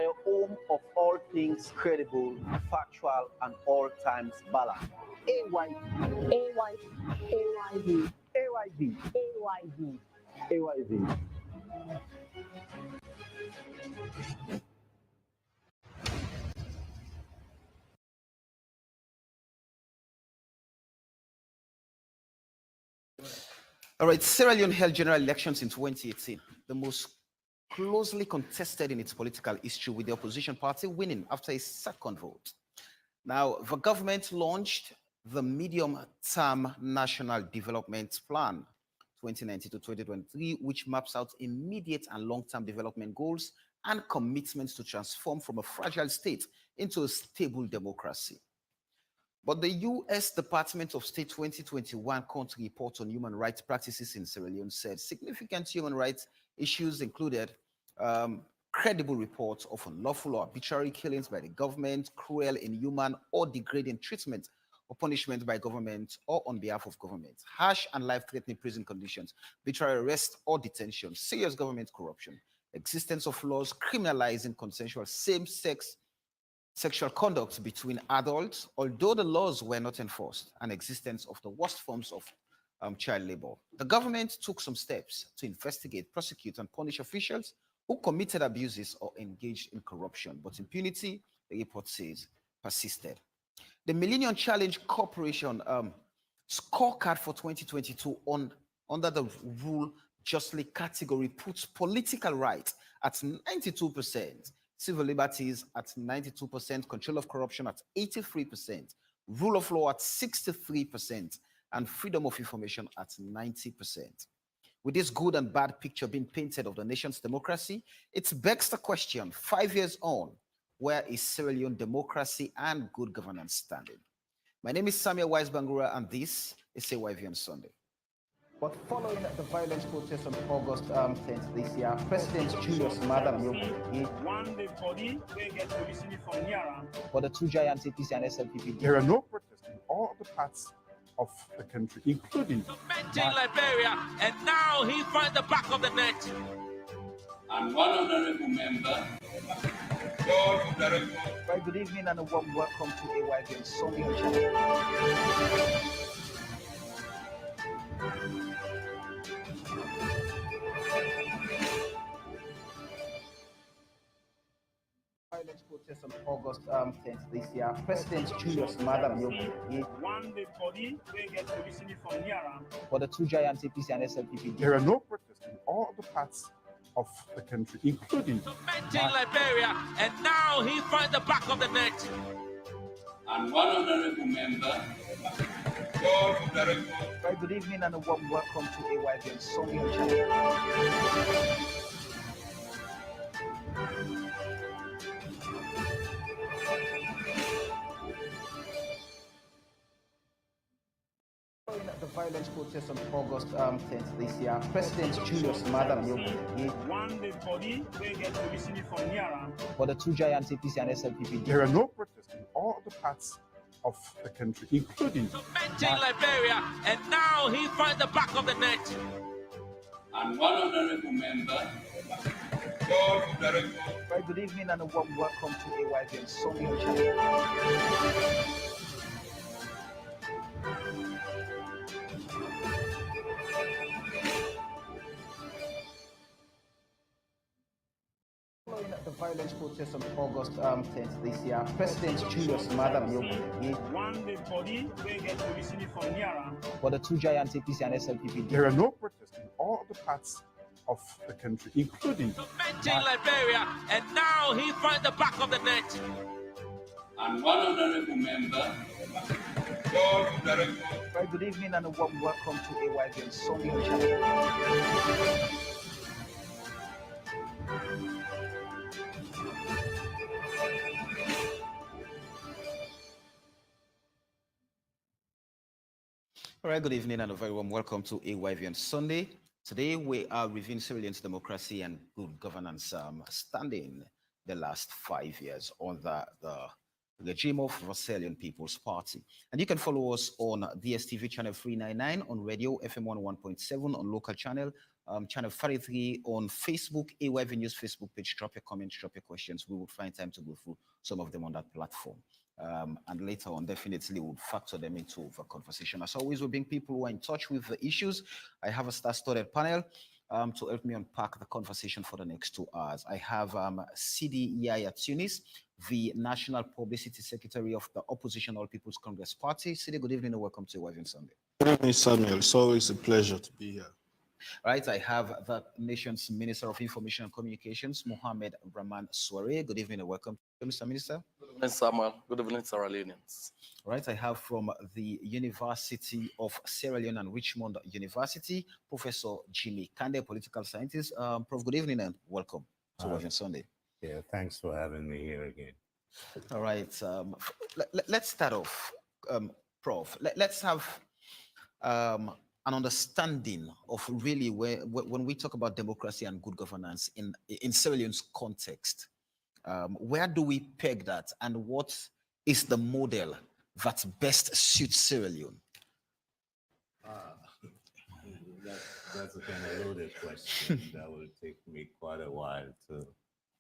Your home of all things credible, factual, and all times balanced. AYV, AYV, AYV, AYV, AYV. AYV. All right, Sierra Leone held general elections in 2018, the most closely contested in its political history, with the opposition party winning after a second vote. Now, the government launched the Medium-Term National Development Plan 2019 to 2023, which maps out immediate and long-term development goals and commitments to transform from a fragile state into a stable democracy. But the U.S. Department of State 2021 country report on human rights practices in Sierra Leone said significant human rights issues included credible reports of unlawful or arbitrary killings by the government, cruel, inhuman, or degrading treatment or punishment by government or on behalf of government, harsh and life-threatening prison conditions, arbitrary arrest or detention, serious government corruption, existence of laws criminalizing consensual same-sex sexual conduct between adults, although the laws were not enforced, and existence of the worst forms of child labor. The government took some steps to investigate, prosecute, and punish officials who committed abuses or engaged in corruption, but impunity, the report says, persisted. The Millennium Challenge Corporation scorecard for 2022 under the rule justly category puts political rights at 92%, civil liberties at 92%, control of corruption at 83%, rule of law at 63%, and freedom of information at 90%. With this good and bad picture being painted of the nation's democracy, it begs the question, 5 years on, where is Sierra Leone democracy and good governance standing? My name is Samuel Wise Bangura, and this is AYV on Sunday. But following the violent protests on August 10th this year, President Julius Madam one day body they get to listen from Niara. For the two giants, APC and SLPP. There are no protests in all other parts of the country, including Liberia, and now he finds the back of the net. And one honorable member. Very good evening and a warm welcome to AYV on Sunday channel. Violent protests on August 10th this year, President Julius Madam one day body they get to listen from Niara. For the two giants, APC and SLPP. There are no protests in all other parts of the country, including Liberia, and now he finds the back of the net. And one honorable member. Very good evening and a warm welcome to AYV on Sunday channel. The violent protests on August 10th this year, President Julius Madam one day body they get to listen from Niara. For the two giants, APC and SLPP. There are no protests in all other parts of the country, including Liberia, and now he finds the back of the net. And one honorable member. Very good evening and a warm welcome to AYV on Sunday channel. Following the violent protests on August 10th this year, President Julius Madam one day body they get to listen from Niara. For the two giants, APC and SLPP. There are no protests in all other parts of the country, including Liberia, and now he finds the back of the net. And one honorable member. Very good evening and a warm welcome to AYV on Sunday channel. All right, good evening and a very warm welcome to AYV on Sunday. Today we are reviewing Sierra Leone's democracy and good governance standing the last 5 years under the regime of the Sierra Leone People's Party. And you can follow us on DSTV channel 399, on radio FM 101.7, on local channel Channel 33 on Facebook, AYV News Facebook page. Drop your comments, drop your questions. We will find time to go through some of them on that platform. And later on, definitely we'll factor them into the conversation. As always, we'll bring people who are in touch with the issues. I have a star-studded panel to help me unpack the conversation for the next 2 hours. I have Sidi Tunis, the National Publicity Secretary of the Opposition All People's Congress Party. Sidi, good evening and welcome to Waving Sunday. Good evening, Samuel. It's always a pleasure to be here. Right, I have the nation's Minister of Information and Communications, Mohammed Rahman Soare. Good evening and welcome, Mr. Minister. Good evening, Samuel. Good evening, Sierra Leoneans. Right, I have from the University of Sierra Leone and Richmond University, Professor Jimmy Kande, political scientist. Prof, good evening and welcome to Waving Sunday. Yeah, thanks for having me here again. All right, let's start off, Prof. Let's have an understanding of really when we talk about democracy and good governance in Sierra Leone's context, where do we peg that and what is the model that best suits Sierra Leone? That's a kind of loaded question that will take me quite a while to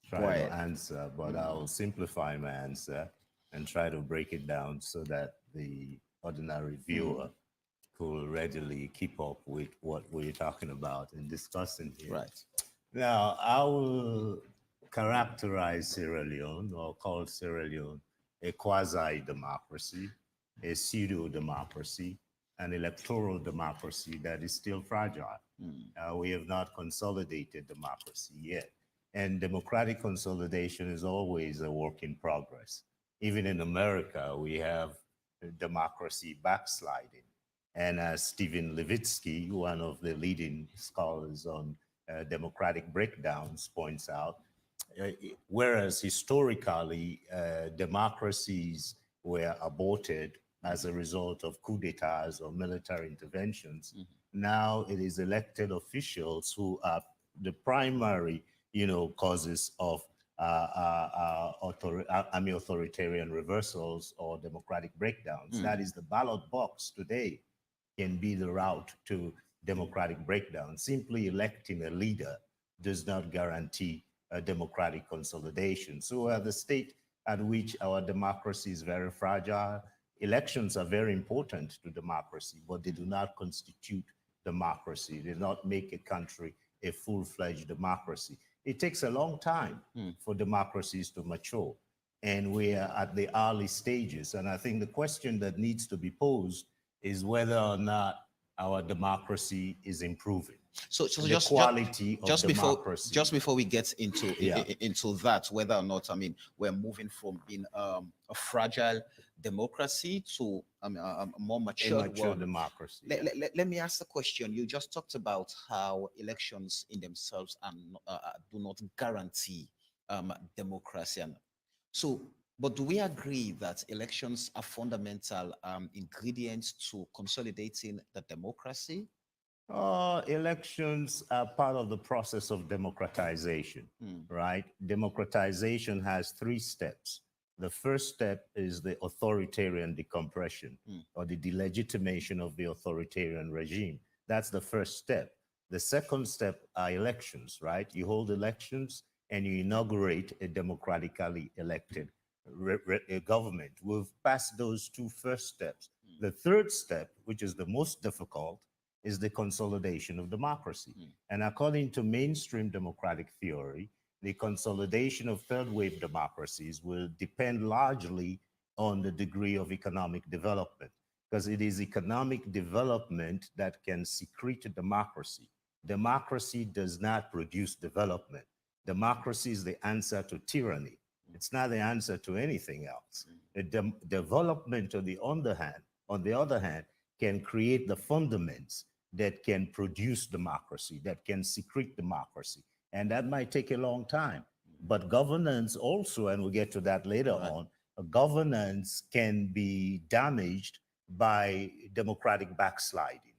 try to answer, but I'll simplify my answer and try to break it down so that the ordinary viewer could readily keep up with what we're talking about and discussing here. Right. Now, I will characterize Sierra Leone or call Sierra Leone a quasi-democracy, a pseudo-democracy, an electoral democracy that is still fragile. We have not consolidated democracy yet. And democratic consolidation is always a work in progress. Even in America, we have democracy backsliding. And as Stephen Levitsky, one of the leading scholars on democratic breakdowns, points out, whereas historically democracies were aborted as a result of coups d'etats or military interventions, now it is elected officials who are the primary, causes of authoritarian reversals or democratic breakdowns. That is, the ballot box today can be the route to democratic breakdown. Simply electing a leader does not guarantee a democratic consolidation. So at the state at which our democracy is very fragile, elections are very important to democracy, but they do not constitute democracy. They do not make a country a full-fledged democracy. It takes a long time for democracies to mature, and we are at the early stages. And I think the question that needs to be posed is whether or not our democracy is improving. So the just quality of democracy. Just before we get into that, whether or not, we're moving from being a fragile democracy to a more mature democracy. Let me ask the question. You just talked about how elections in themselves do not guarantee democracy. And so, but do we agree that elections are fundamental ingredients to consolidating the democracy? Elections are part of the process of democratization, right? Democratization has 3 steps. The first step is the authoritarian decompression or the delegitimation of the authoritarian regime. That's the first step. The second step are elections, right? You hold elections and you inaugurate a democratically elected a government. We've passed those 2 first steps. The third step, which is the most difficult, is the consolidation of democracy. And according to mainstream democratic theory, the consolidation of third-wave democracies will depend largely on the degree of economic development, because it is economic development that can secrete democracy. Democracy does not produce development. Democracy is the answer to tyranny. It's not the answer to anything else. The development, on the other hand, can create the fundaments that can produce democracy, that can secrete democracy. And that might take a long time. But governance also, and we'll get to that later on, governance can be damaged by democratic backsliding,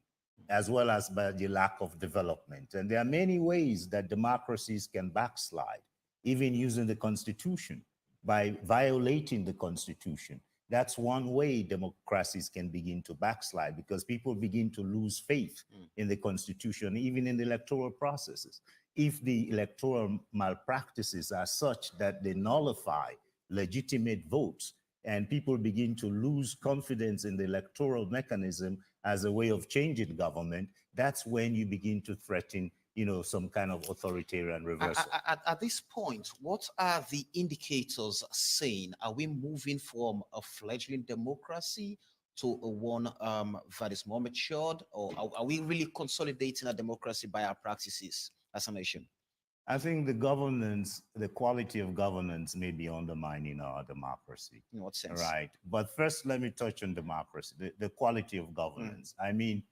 as well as by the lack of development. And there are many ways that democracies can backslide, even using the Constitution, by violating the Constitution. That's one way democracies can begin to backslide, because people begin to lose faith in the constitution, even in the electoral processes. If the electoral malpractices are such that they nullify legitimate votes, and people begin to lose confidence in the electoral mechanism as a way of changing government, that's when you begin to threaten, some kind of authoritarian reversal. At this point, what are the indicators saying? Are we moving from a fledgling democracy to a one that is more matured, or are we really consolidating a democracy by our practices as a nation? I think the quality of governance may be undermining our democracy. In what sense? Right. But first, let me touch on democracy, the quality of governance. I mean,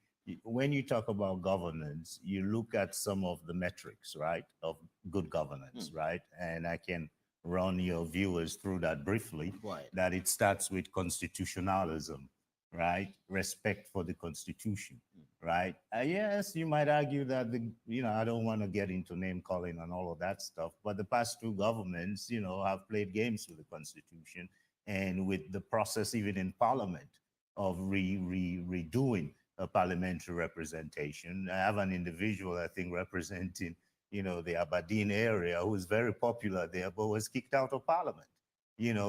when you talk about governance, you look at some of the metrics, right, of good governance, right? And I can run your viewers through that briefly, Right. that it starts with constitutionalism, right? Respect for the Constitution, right? Yes, you might argue that, I don't want to get into name calling and all of that stuff, but the past two governments, have played games with the Constitution and with the process, even in Parliament, of redoing a parliamentary representation. I have an individual, I think, representing, the Aberdeen area, who is very popular there, but was kicked out of Parliament,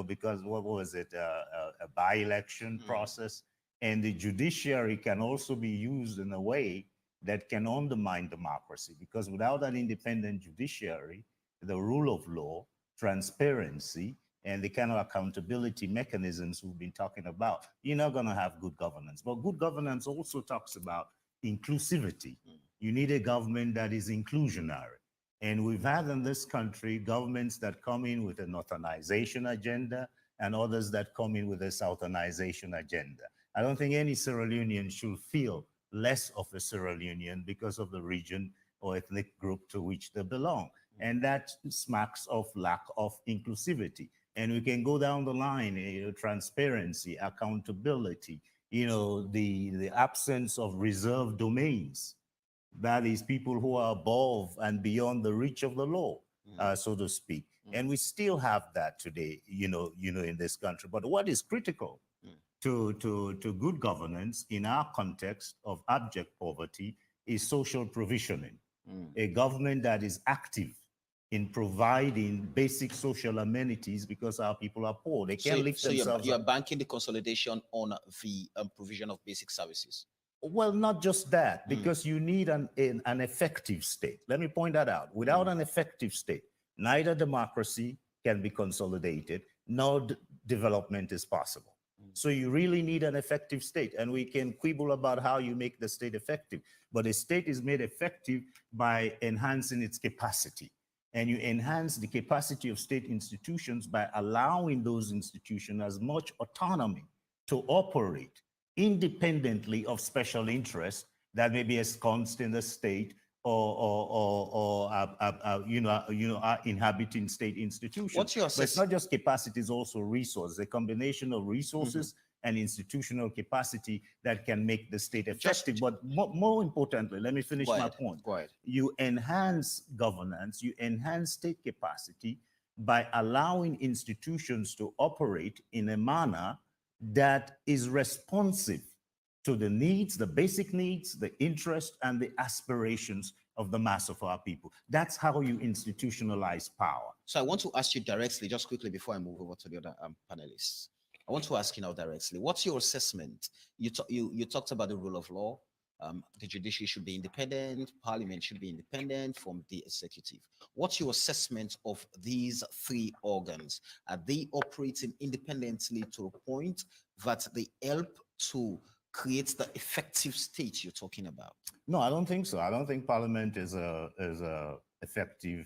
because what was it, a by-election process? And the judiciary can also be used in a way that can undermine democracy, because without an independent judiciary, the rule of law, transparency, and the kind of accountability mechanisms we've been talking about, you're not going to have good governance. But good governance also talks about inclusivity. You need a government that is inclusionary. And we've had in this country governments that come in with a northernization agenda and others that come in with a southernization agenda. I don't think any Sierra Leonean should feel less of a Sierra Leonean because of the region or ethnic group to which they belong. And that smacks of lack of inclusivity. And we can go down the line, transparency, accountability, the absence of reserved domains. That is, people who are above and beyond the reach of the law, so to speak. And we still have that today, in this country. But what is critical to good governance in our context of abject poverty is social provisioning. A government that is active in providing basic social amenities, because our people are poor. They can't lift themselves you're up. banking the consolidation on the provision of basic services. Well, not just that, because you need an effective state. Let me point that out. Without an effective state, neither democracy can be consolidated, nor development is possible. So you really need an effective state. And we can quibble about how you make the state effective, but a state is made effective by enhancing its capacity. And you enhance the capacity of state institutions by allowing those institutions as much autonomy to operate independently of special interests that may be ensconced in the state or inhabiting state institutions. What's your But it's not just capacity, it's also resources, a combination of resources and institutional capacity that can make the state effective. But more importantly, let me finish my point. Go ahead. You enhance governance, you enhance state capacity by allowing institutions to operate in a manner that is responsive to the needs, the basic needs, the interests, and the aspirations of the mass of our people. That's how you institutionalize power. So I want to ask you directly, just quickly before I move over to the other panelists. I want to ask you now directly, what's your assessment? You talked about the rule of law. The judiciary should be independent, parliament should be independent from the executive. What's your assessment of these three organs? Are they operating independently to a point that they help to create the effective state you're talking about? No, I don't think so. I don't think parliament is a effective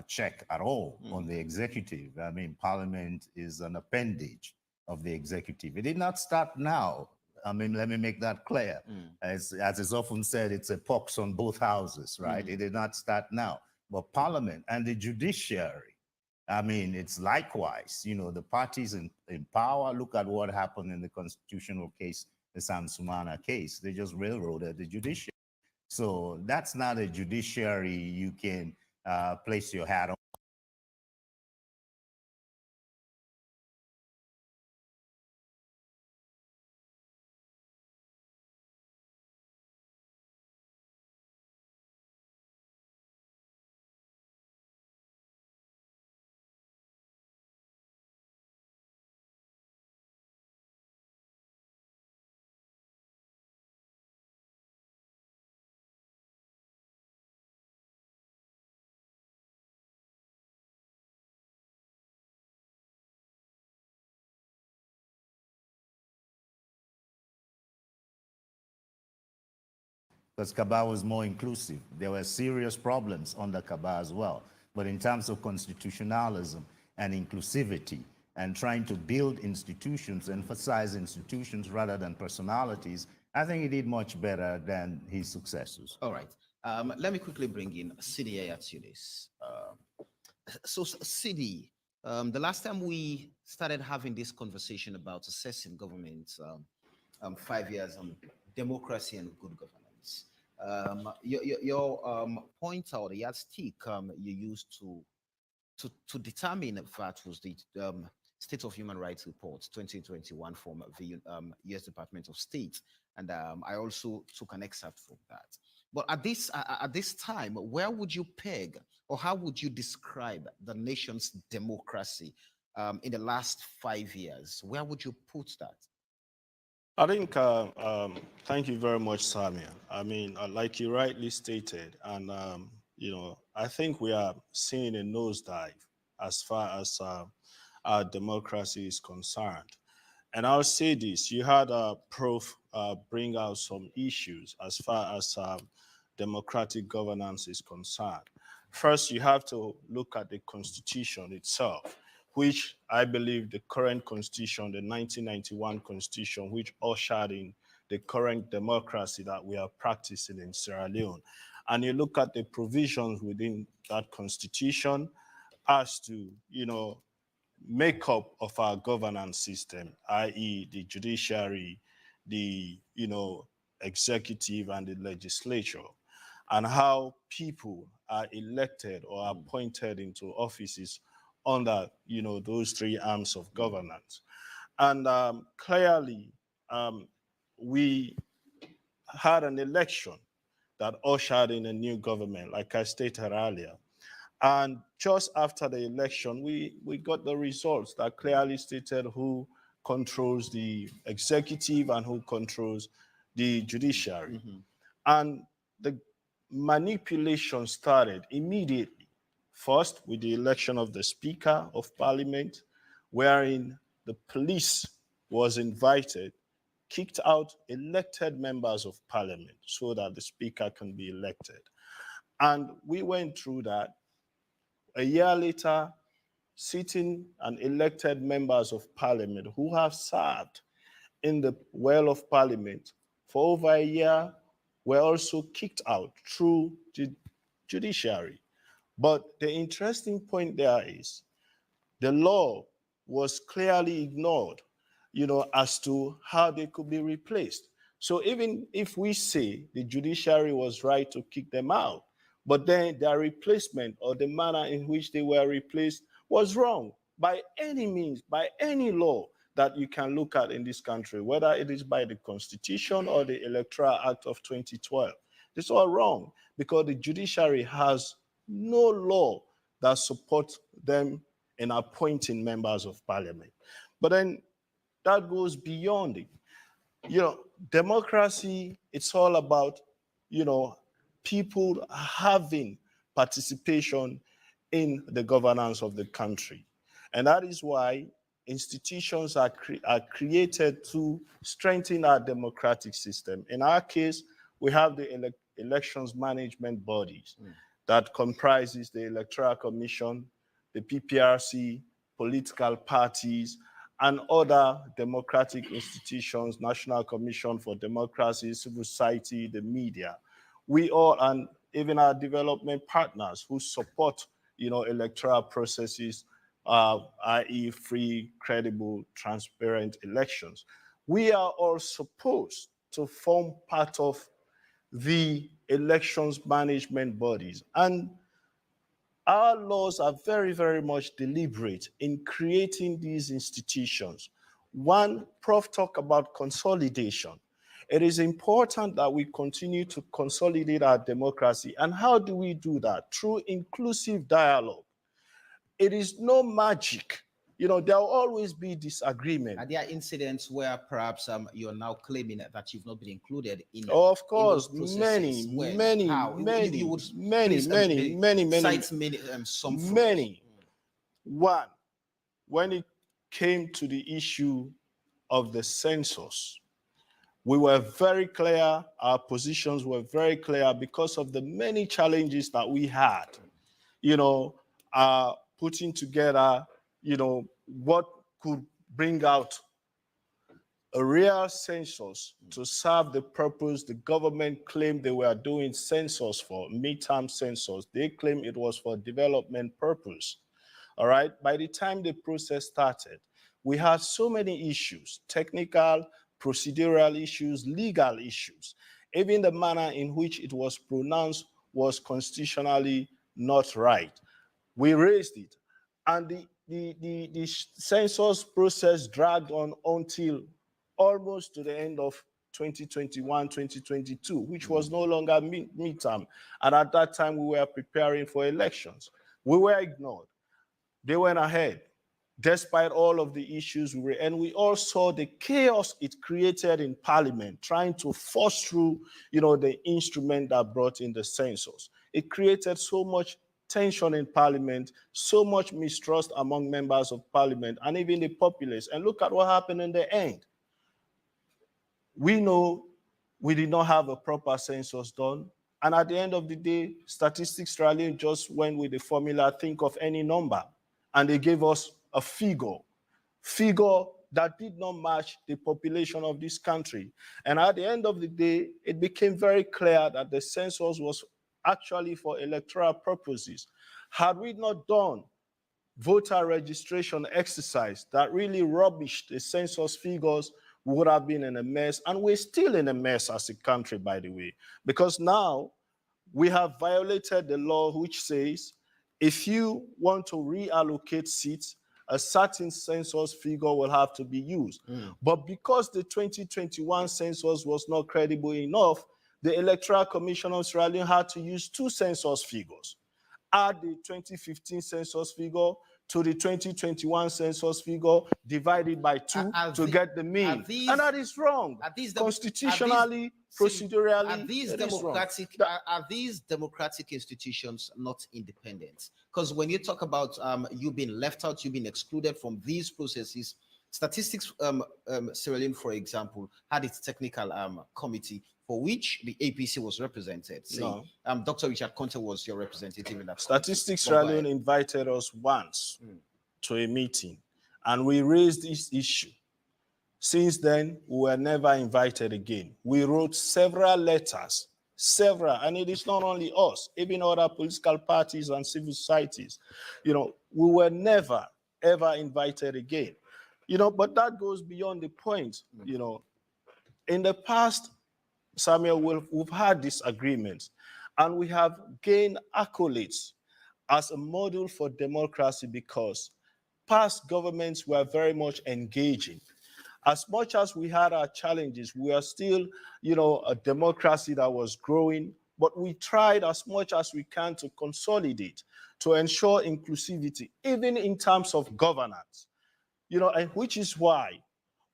check at all on the executive. I mean, parliament is an appendage of the executive. It did not start now. I mean, let me make that clear. As is often said, it's a pox on both houses, right? It did not start now. But parliament and the judiciary, I mean, it's likewise, the parties in power. Look at what happened in the constitutional case, the Sam Sumana case. They just railroaded the judiciary. So that's not a judiciary you can place your hat on. because Kaba was more inclusive. There were serious problems under Kaba as well. But in terms of constitutionalism and inclusivity and trying to build institutions, emphasize institutions rather than personalities, I think he did much better than his successors. All right. Let me quickly bring in Sidi at Tunis. So, Sidi, the last time we started having this conversation about assessing government 5 years on democracy and good governance, your point or the yardstick you used to determine that was the State of Human Rights Report 2021 from the U.S. Department of State, and I also took an excerpt from that. But at this time, where would you peg, or how would you describe the nation's democracy in the last 5 years? Where would you put that? I think, thank you very much, Samuel. I mean, like you rightly stated, and, I think we are seeing a nosedive as far as our democracy is concerned. And I'll say this, you had Prof bring out some issues as far as democratic governance is concerned. First, you have to look at the Constitution itself, which I believe the current Constitution, the 1991 Constitution, which ushered in the current democracy that we are practicing in Sierra Leone. And you look at the provisions within that Constitution as to, makeup of our governance system, i.e. the judiciary, the, executive and the legislature, and how people are elected or appointed into offices under, those three arms of governance. And clearly, we had an election that ushered in a new government, like I stated earlier. And just after the election, we got the results that clearly stated who controls the executive and who controls the judiciary. And the manipulation started immediately. First, with the election of the Speaker of Parliament, wherein the police was invited, kicked out elected members of Parliament so that the Speaker can be elected. And we went through that. A year later, sitting and elected members of Parliament who have served in the well of Parliament for over a year were also kicked out through the judiciary. But the interesting point there is the law was clearly ignored, as to how they could be replaced. So even if we say the judiciary was right to kick them out, but then their replacement or the manner in which they were replaced was wrong by any means, by any law that you can look at in this country, whether it is by the Constitution or the Electoral Act of 2012. It's all wrong because the judiciary has no law that supports them in appointing members of Parliament. But then that goes beyond it. Democracy, it's all about, people having participation in the governance of the country. And that is why institutions are created to strengthen our democratic system. In our case, we have the elections management bodies that comprises the Electoral Commission, the PPRC, political parties, and other democratic institutions, National Commission for Democracy, civil society, the media. We all, and even our development partners who support, electoral processes, i.e. free, credible, transparent elections. We are all supposed to form part of the elections management bodies. And our laws are very, very much deliberate in creating these institutions. One, Prof talked about consolidation. It is important that we continue to consolidate our democracy. And how do we do that? Through inclusive dialogue. It is no magic. There will always be disagreement. Are there incidents where perhaps you're now claiming that you've not been included in? Oh, of course, many. One, when it came to the issue of the census, We were very clear, our positions were very clear because of the many challenges that we had, putting together, what could bring out a real census to serve the purpose the government claimed they were doing census for, midterm census. They claimed it was for development purpose. All right. By the time the process started, we had so many issues, technical, procedural issues, legal issues. Even the manner in which it was pronounced was constitutionally not right. We raised it. And the census process dragged on until almost to the end of 2021, 2022, which was no longer midterm. And at that time, we were preparing for elections. We were ignored. They went ahead, despite all of the issues and we all saw the chaos it created in Parliament, trying to force through, the instrument that brought in the census. It created so much tension in Parliament, so much mistrust among members of Parliament, and even the populace. And look at what happened in the end. We know we did not have a proper census done. And at the end of the day, Statistics Australia just went with the formula, think of any number. And they gave us a figure that did not match the population of this country. And at the end of the day, it became very clear that the census was actually for electoral purposes. Had we not done voter registration exercise that really rubbished the census figures, we would have been in a mess. And we're still in a mess as a country, by the way, because now we have violated the law which says if you want to reallocate seats, a certain census figure will have to be used. But because the 2021 census was not credible enough, the Electoral Commission of Sierra Leone had to use two census figures. Add the 2015 census figure to the 2021 census figure, divided by two to get the mean. And that is wrong. Constitutionally, procedurally, are these democratic institutions not independent? Because when you talk about you being left out, you've been excluded from these processes, Statistics Sierra Leone, for example, had its technical committee for which the APC was represented. Dr. Richard Conte was your representative in that. Statistics Sierra Leone invited us once to a meeting, and we raised this issue. Since then, we were never invited again. We wrote several letters, and it is not only us, even other political parties and civil societies. We were never, ever invited again. But that goes beyond the point. In the past, Samuel, we've had disagreements, and we have gained accolades as a model for democracy because past governments were very much engaging. As much as we had our challenges, we are still, a democracy that was growing, but we tried as much as we can to consolidate, to ensure inclusivity, even in terms of governance, and which is why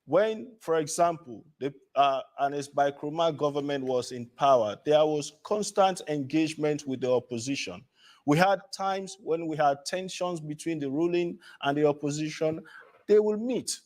when, for example, the Anes Baikroma government was in power, there was constant engagement with the opposition. We had times when we had tensions between the ruling and the opposition. They will meet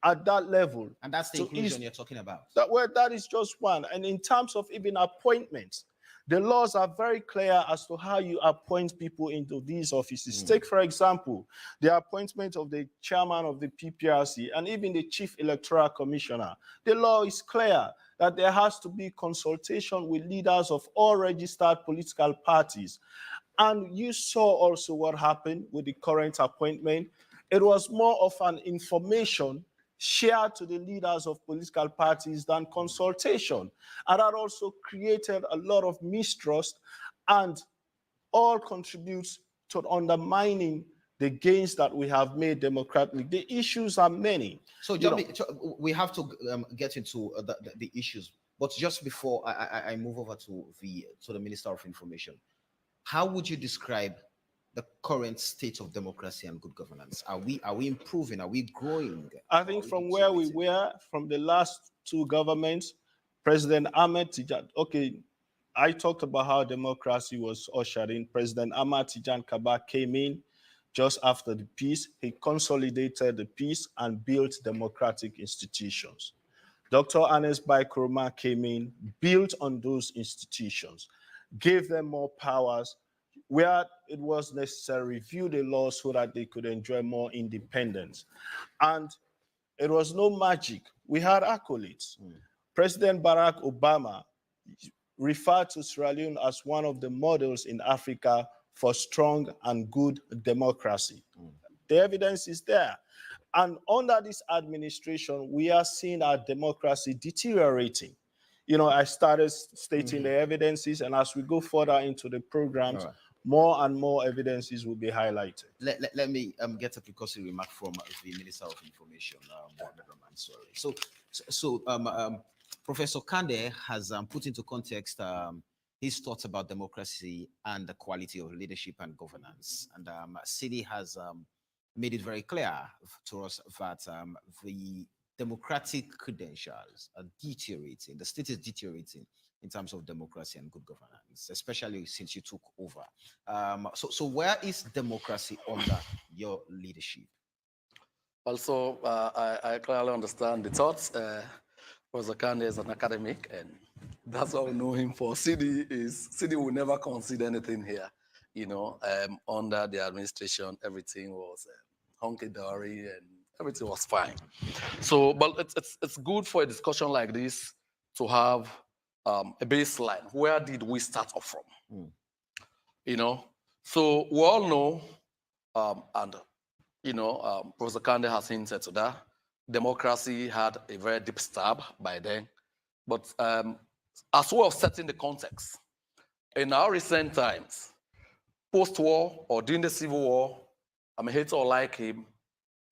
at that level. And that's the inclusion you're talking about. That is just one. And in terms of even appointments, the laws are very clear as to how you appoint people into these offices. Take, for example, the appointment of the chairman of the PPRC and even the chief electoral commissioner. The law is clear that there has to be consultation with leaders of all registered political parties. And you saw also what happened with the current appointment. It was more of an information shared to the leaders of political parties than consultation. And that also created a lot of mistrust and all contributes to undermining the gains that we have made democratically. The issues are many. So, we have to get into the issues. But just before I move over to the Minister of Information, how would you describe the current state of democracy and good governance? Are we improving? Are we growing? I think from where we were, from the last two governments, President Ahmed Tijan, I talked about how democracy was ushered in. President Ahmed Tijan Kaba came in just after the peace. He consolidated the peace and built democratic institutions. Dr. Ernest Bai Koroma came in, built on those institutions, gave them more powers where it was necessary, review the law so that they could enjoy more independence. And it was no magic. We had accolades. President Barack Obama referred to Sierra Leone as one of the models in Africa for strong and good democracy. The evidence is there. And under this administration, we are seeing our democracy deteriorating. You know, I started stating the evidences, and as we go further into the programs, more and more evidences will be highlighted. Let me get a precursory remark from the Minister of Information, Mohamed Rahman. Sorry. Professor Kande has put into context his thoughts about democracy and the quality of leadership and governance. And Sidi has made it very clear to us that the democratic credentials are deteriorating. The state is deteriorating in terms of democracy and good governance, especially since you took over. So where is democracy under your leadership? Also, I clearly understand the thoughts. Professor Kande is an academic, and that's what we know him for. Sidi will never concede anything here. You know, under the administration, everything was hunky-dory and everything was fine. So, but it's good for a discussion like this to have a baseline. Where did we start off from? You know, so we all know, and you know, Professor Kande has hinted to that. Democracy had a very deep stab by then, but as well as setting the context, in our recent times, post-war or during the Civil War, I'm a hater or like him,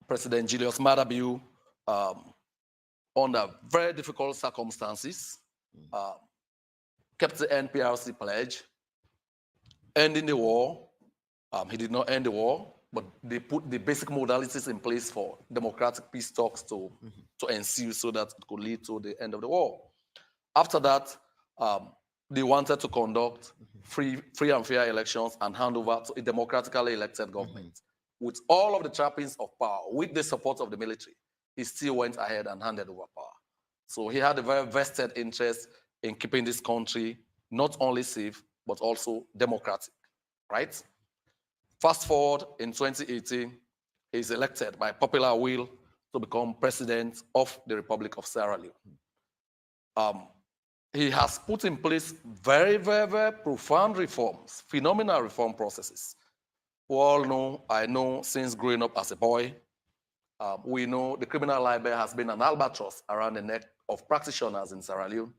President Julius Maada Bio, under very difficult circumstances, kept the NPRC pledge, ending the war. He did not end the war, but they put the basic modalities in place for democratic peace talks to ensue so that it could lead to the end of the war. After that, they wanted to conduct free and fair elections and hand over to a democratically elected government. With all of the trappings of power, with the support of the military, he still went ahead and handed over power. So he had a very vested interest in keeping this country not only safe, but also democratic, right? Fast forward in 2018, he's elected by popular will to become president of the Republic of Sierra Leone. He has put in place very, very, very profound reforms, phenomenal reform processes. We all know, I know since growing up as a boy, we know the criminal libel has been an albatross around the neck of practitioners in Sierra Leone.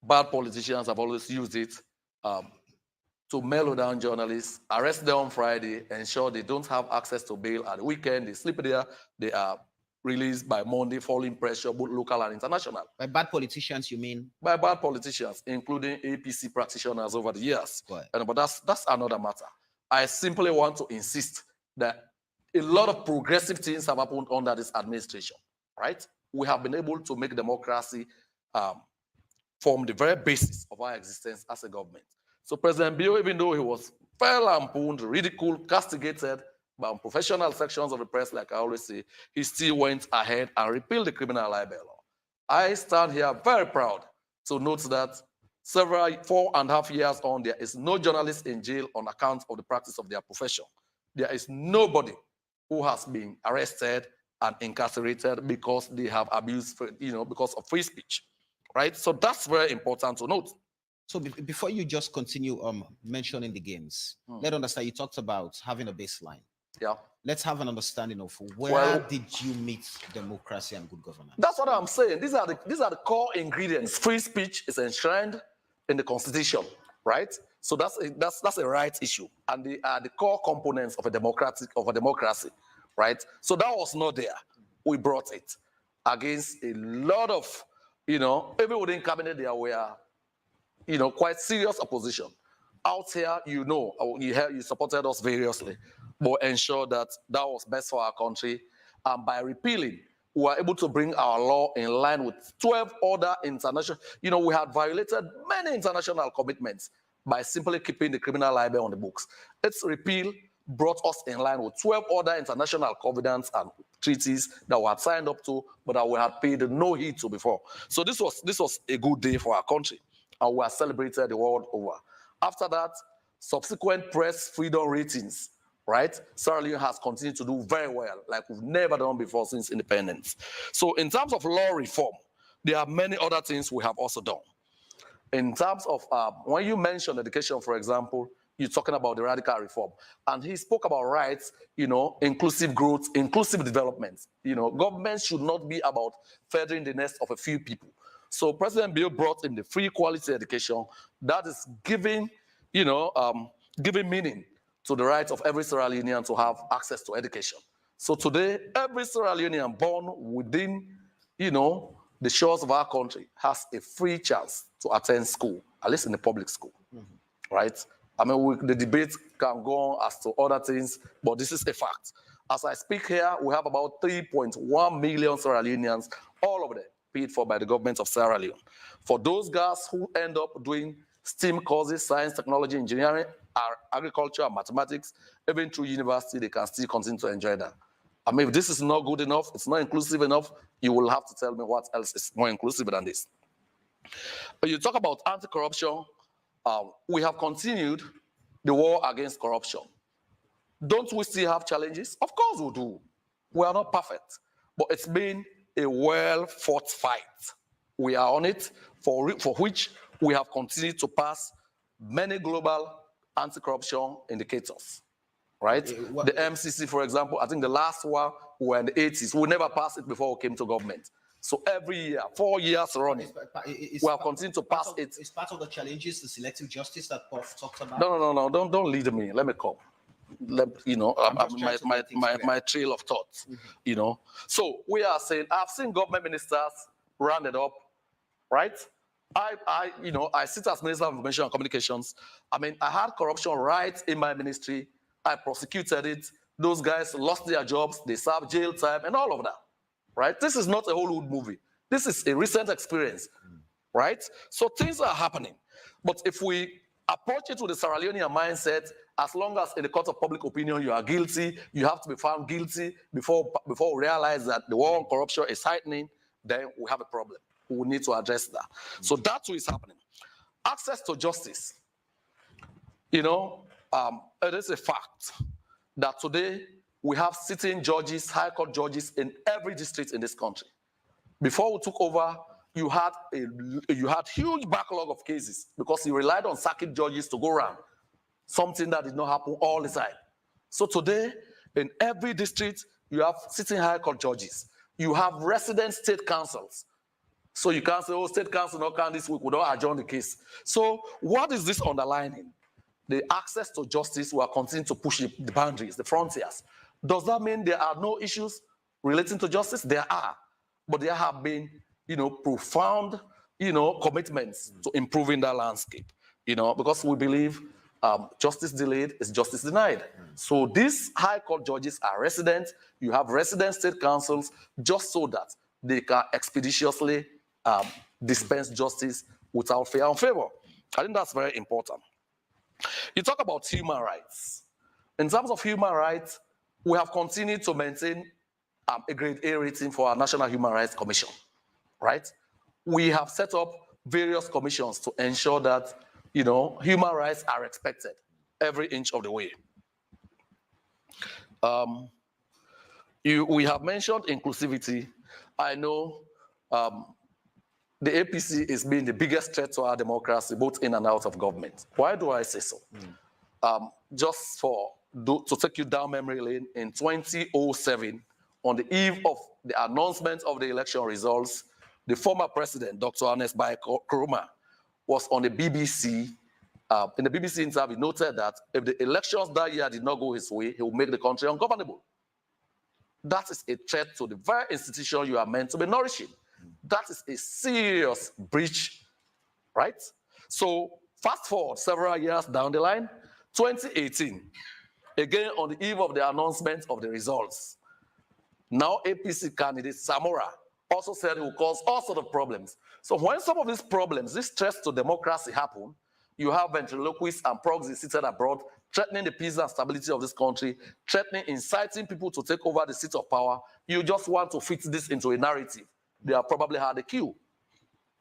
Bad politicians have always used it to mellow down journalists, arrest them on Friday, ensure they don't have access to bail at the weekend, they sleep there, they are released by Monday, following pressure, both local and international. By bad politicians, you mean? By bad politicians, including APC practitioners over the years. But that's another matter. I simply want to insist that a lot of progressive things have happened under this administration, right? We have been able to make democracy form the very basis of our existence as a government. So President Bio, even though he was fair lampooned, ridiculed, castigated by unprofessional sections of the press, like I always say, he still went ahead and repealed the criminal libel law. I stand here very proud to note that 4.5 years on, there is no journalist in jail on account of the practice of their profession. There is nobody who has been arrested and incarcerated because they have abused, because of free speech, right? So that's very important to note. So before you just continue mentioning the games, let's understand, you talked about having a baseline. Yeah. Let's have an understanding of where did you meet democracy and good governance? That's what I'm saying. These are the core ingredients. Free speech is enshrined in the Constitution, right? So that's a rights issue, and they are the core components of a democracy, right? So that was not there. We brought it against a lot of, even within cabinet there were, quite serious opposition. Out here, you supported us variously, but ensure that was best for our country. And by repealing, we were able to bring our law in line with 12 other international, we had violated many international commitments by simply keeping the criminal libel on the books. Its repeal brought us in line with 12 other international covenants and treaties that we had signed up to, but that we had paid no heed to before. So this was a good day for our country, and we are celebrated the world over. After that, subsequent press freedom ratings, right? Sierra Leone has continued to do very well, like we've never done before since independence. So in terms of law reform, there are many other things we have also done. In terms of, when you mention education, for example, you're talking about the radical reform. And he spoke about rights, inclusive growth, inclusive development. Government should not be about furthering the nest of a few people. So President Bill brought in the free quality education that is giving meaning to the right of every Sierra Leonean to have access to education. So today, every Sierra Leonean born within, the shores of our country has a free chance to attend school, at least in the public school, right? I mean, the debate can go on as to other things, but this is a fact. As I speak here, we have about 3.1 million Sierra Leoneans, all of them paid for by the government of Sierra Leone. For those guys who end up doing STEM courses, science, technology, engineering, agriculture, and mathematics, even through university, they can still continue to enjoy that. I mean, if this is not good enough, it's not inclusive enough, you will have to tell me what else is more inclusive than this. But you talk about anti-corruption, we have continued the war against corruption. Don't we still have challenges? Of course we do. We are not perfect, but it's been a well-fought fight. We are on it, for which we have continued to pass many global anti-corruption indicators, right? The MCC, for example, I think the last one were in the 80s. We never passed it before we came to government. So every year, 4 years running, we have continued to pass it. It's part of the challenges, the selective justice that Prof talked about. No, don't lead me. Let me come. My trail of thoughts, So we are saying, I've seen government ministers rounded up, right? I sit as Minister of Information and Communications. I mean, I had corruption right in my ministry. I prosecuted it. Those guys lost their jobs. They served jail time and all of that, right? This is not a Hollywood movie. This is a recent experience, right? So things are happening. But if we approach it with the Sierra Leonean mindset, as long as in the court of public opinion you are guilty, you have to be found guilty before we realize that the war on corruption is heightening, then we have a problem. We need to address that. So that's what is happening. Access to justice. It is a fact that today we have sitting judges, high court judges in every district in this country. Before we took over, you had huge backlog of cases because you relied on circuit judges to go around, something that did not happen all the time. So today, in every district, you have sitting high court judges. You have resident state councils. So you can't say, oh, state council not count this week, we don't adjourn the case. So what is this underlining? The access to justice, we are continuing to push the boundaries, the frontiers. Does that mean there are no issues relating to justice? There are, but there have been, profound, commitments to improving that landscape, because we believe justice delayed is justice denied. So these high court judges are resident. You have resident state councils just so that they can expeditiously dispense justice without fear and favor. I think that's very important. You talk about human rights. In terms of human rights, we have continued to maintain a grade A rating for our National Human Rights Commission, right? We have set up various commissions to ensure that, human rights are respected every inch of the way. We have mentioned inclusivity. I know the APC is being the biggest threat to our democracy, both in and out of government. Why do I say so? Just to take you down memory lane, in 2007, on the eve of the announcement of the election results, the former president, Dr. Ernest Bai Koroma, was on the BBC. In the BBC interview, noted that if the elections that year did not go his way, he will make the country ungovernable. That is a threat to the very institution you are meant to be nourishing. That is a serious breach, right? So fast forward several years down the line, 2018, again on the eve of the announcement of the results, now APC candidate Samora also said it will cause all sorts of problems. So when some of these problems, these threats to democracy happen, you have ventriloquists and proxies seated abroad, threatening the peace and stability of this country, threatening, inciting people to take over the seat of power. You just want to fit this into a narrative. They have probably had a queue.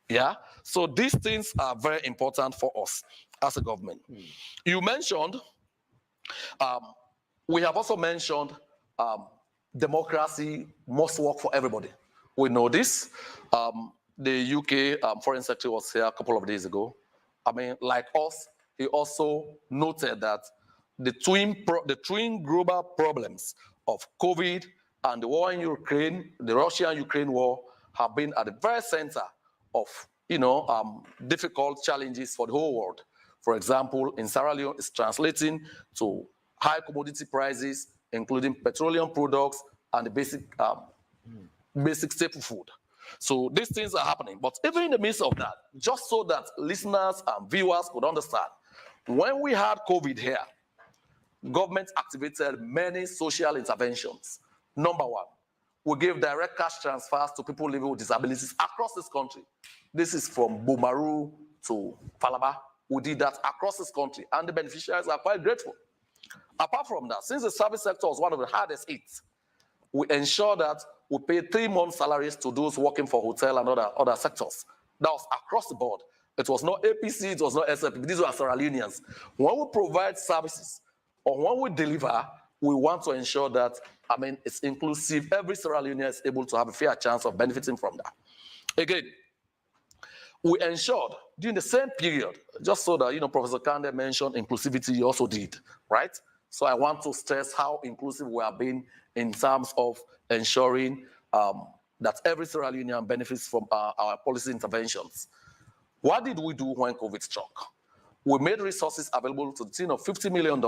Yeah? So these things are very important for us as a government. You mentioned, we have also mentioned democracy must work for everybody. We know this. The UK Foreign Secretary was here a couple of days ago. I mean, like us, he also noted that the twin global problems of COVID and the war in Ukraine, the Russia-Ukraine war, have been at the very center of, difficult challenges for the whole world. For example, in Sierra Leone, it's translating to high commodity prices, including petroleum products and the basic staple food. So these things are happening. But even in the midst of that, just so that listeners and viewers could understand, when we had COVID here, government activated many social interventions. Number one, we gave direct cash transfers to people living with disabilities across this country. This is from Bumaru to Falaba. We did that across this country, and the beneficiaries are quite grateful. Apart from that, since the service sector was one of the hardest hit, we ensured that we paid 3 months' salaries to those working for hotel and other sectors. That was across the board. It was not APC, it was not SLP. These were Sierra Leoneans. When we provide services or when we deliver, we want to ensure that, it's inclusive. Every Sierra Leonean is able to have a fair chance of benefiting from that. Again, we ensured during the same period, just so that, Professor Kande mentioned inclusivity, he also did, right? So I want to stress how inclusive we have been in terms of ensuring that every Sierra Leonean benefits from our policy interventions. What did we do when COVID struck? We made resources available to the tune of $50 million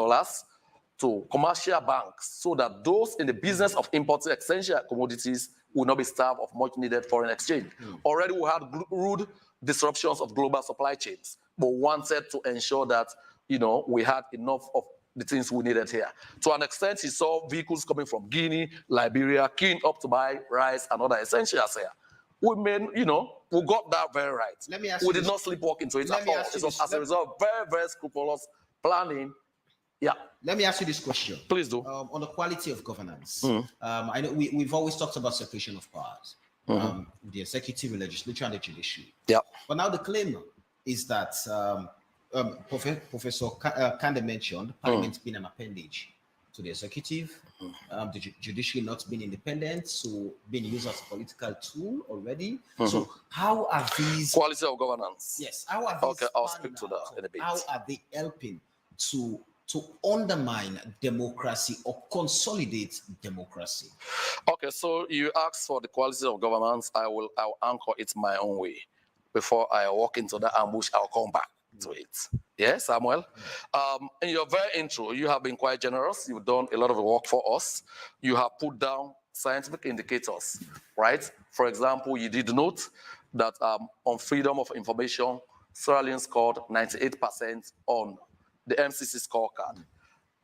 to commercial banks so that those in the business of importing essential commodities will not be starved of much needed foreign exchange. Already we had rude disruptions of global supply chains, but wanted to ensure that, we had enough of the things we needed here. To an extent, you saw vehicles coming from Guinea, Liberia, queuing up to buy rice and other essentials here. We made, we got that very right. We did not sleepwalk into it at all. It was as a result of very, very scrupulous planning. Yeah. Let me ask you this question. Please do. On the quality of governance. I know we've always talked about separation of powers. The executive, the legislature, and the judiciary. Yeah. But now the claim is that Professor Kande mentioned Parliament being an appendage to the executive, the judiciary not being independent, so being used as a political tool already. So how are these quality of governance? Yes. How are these? Okay, I'll speak to that in a bit. How are they helping to undermine democracy or consolidate democracy? Okay, so you asked for the quality of governance. I'll anchor it my own way. Before I walk into the ambush, I'll come back to it. Yes, Samuel? In your very intro, you have been quite generous. You've done a lot of work for us. You have put down scientific indicators, right? For example, you did note that on freedom of information, Sierra Leone scored 98% on the MCC scorecard.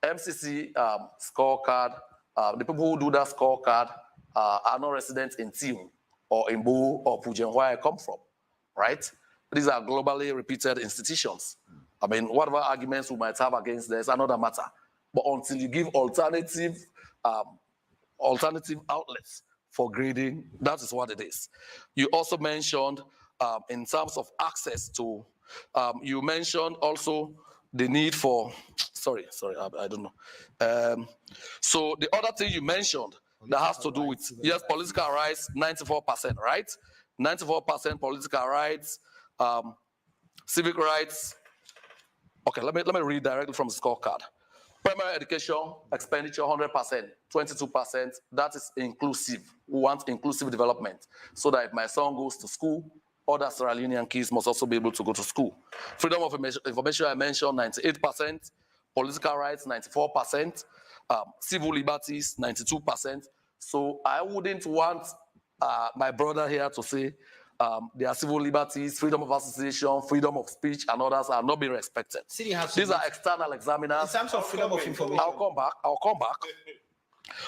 MCC scorecard, the people who do that scorecard are not residents in Tium or in Bo or Pujen, where I come from, right? These are globally repeated institutions. Whatever arguments we might have against this, another matter. But until you give alternative outlets for grading, that is what it is. You also mentioned, in terms of access to, you mentioned also the need for, sorry, I don't know. So the other thing you mentioned that has to do with, yes, political rights, 94%, right? 94% political rights, civic rights. Okay, let me read directly from the scorecard. Primary education expenditure 100%, 22%. That is inclusive. We want inclusive development so that if my son goes to school, other Sierra Leonean kids must also be able to go to school. Freedom of information, I mentioned 98%. Political rights, 94%. Civil liberties, 92%. So I wouldn't want my brother here to say their civil liberties, freedom of association, freedom of speech, and others are not being respected. These are external examiners. In terms of freedom of information. I'll come back.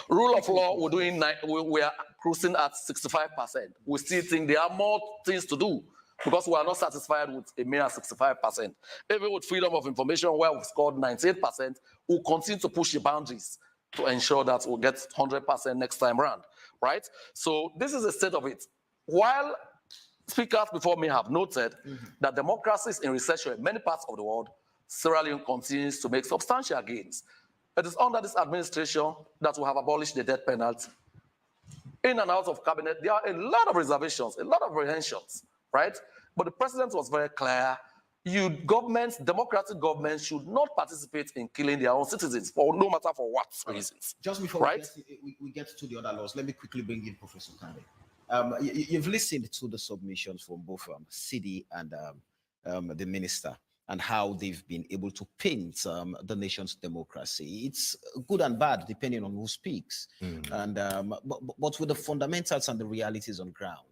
Rule of law, we are cruising at 65%. We still think there are more things to do. because we are not satisfied with a mere 65%. Even with freedom of information, where we've scored 98%, we'll continue to push the boundaries to ensure that we'll get 100% next time round, right? So this is the state of it. While speakers before me have noted that democracies in recession in many parts of the world, Sierra Leone continues to make substantial gains. It is under this administration that we have abolished the death penalty. In and out of cabinet, there are a lot of reservations, a lot of apprehensions, right? But the president was very clear. Governments, democratic governments should not participate in killing their own citizens, for no matter for what reasons. Just before we get to the other laws, let me quickly bring in Professor Kande. You've listened to the submissions from both Sidi and the minister, and how they've been able to paint the nation's democracy. It's good and bad, depending on who speaks. And but with the fundamentals and the realities on ground,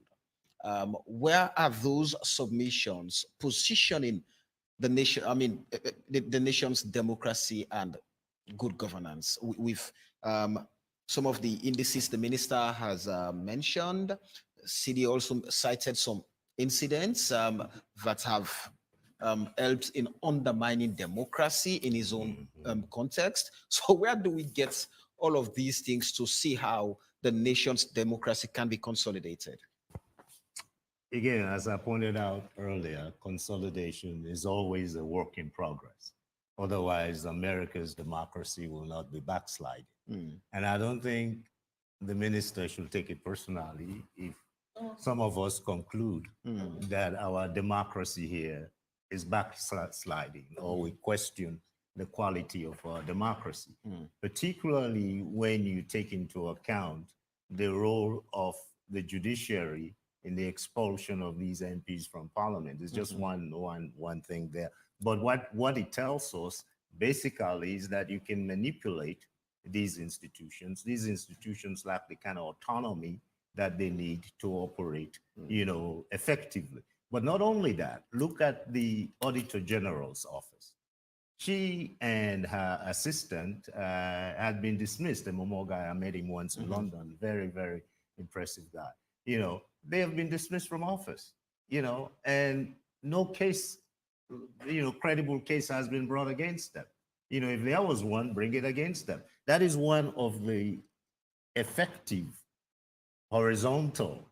where are those submissions positioning the nation? I mean, the nation's democracy and good governance. With some of the indices the minister has mentioned, Sidi also cited some incidents that have helped in undermining democracy in his own context. So where do we get all of these things to see how the nation's democracy can be consolidated? Again, as I pointed out earlier, consolidation is always a work in progress. Otherwise, America's democracy will not be backsliding. And I don't think the minister should take it personally if some of us conclude that our democracy here is backsliding, or we question the quality of our democracy, particularly when you take into account the role of the judiciary in the expulsion of these MPs from parliament. It's just one thing there. But what it tells us basically is that you can manipulate these institutions. These institutions lack the kind of autonomy that they need to operate, effectively. But not only that, look at the Auditor General's office. She and her assistant had been dismissed. The Momo guy, I met him once in London, very, very impressive guy. They have been dismissed from office, and no case, credible case has been brought against them. If there was one, bring it against them. That is one of the effective horizontal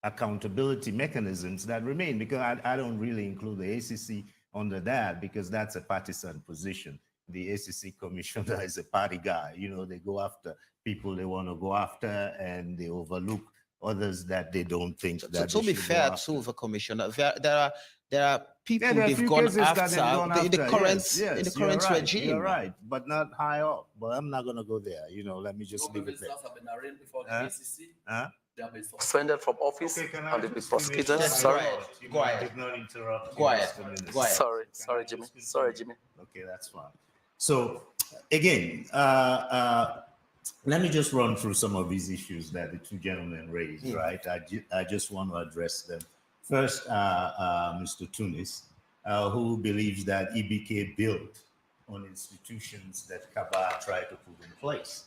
accountability mechanisms that remain, because I don't really include the ACC under that, because that's a partisan position. The ACC commissioner is a party guy. They go after people they want to go after, and they overlook others that they don't think that. So to be fair to the commissioner, there are people they've gone after in the current regime. You're right, but not high up. But I'm not going to go there. Let me just leave it there. They have been suspended from office and they've been prosecuted. Sorry. Go ahead. Did not interrupt. Go ahead. Sorry, Jimmy. Sorry, Jimmy. Okay, that's fine. So again, let me just run through some of these issues that the two gentlemen raised, right? I just want to address them. First, Mr. Tunis, who believes that EBK built on institutions that Kaba tried to put in place.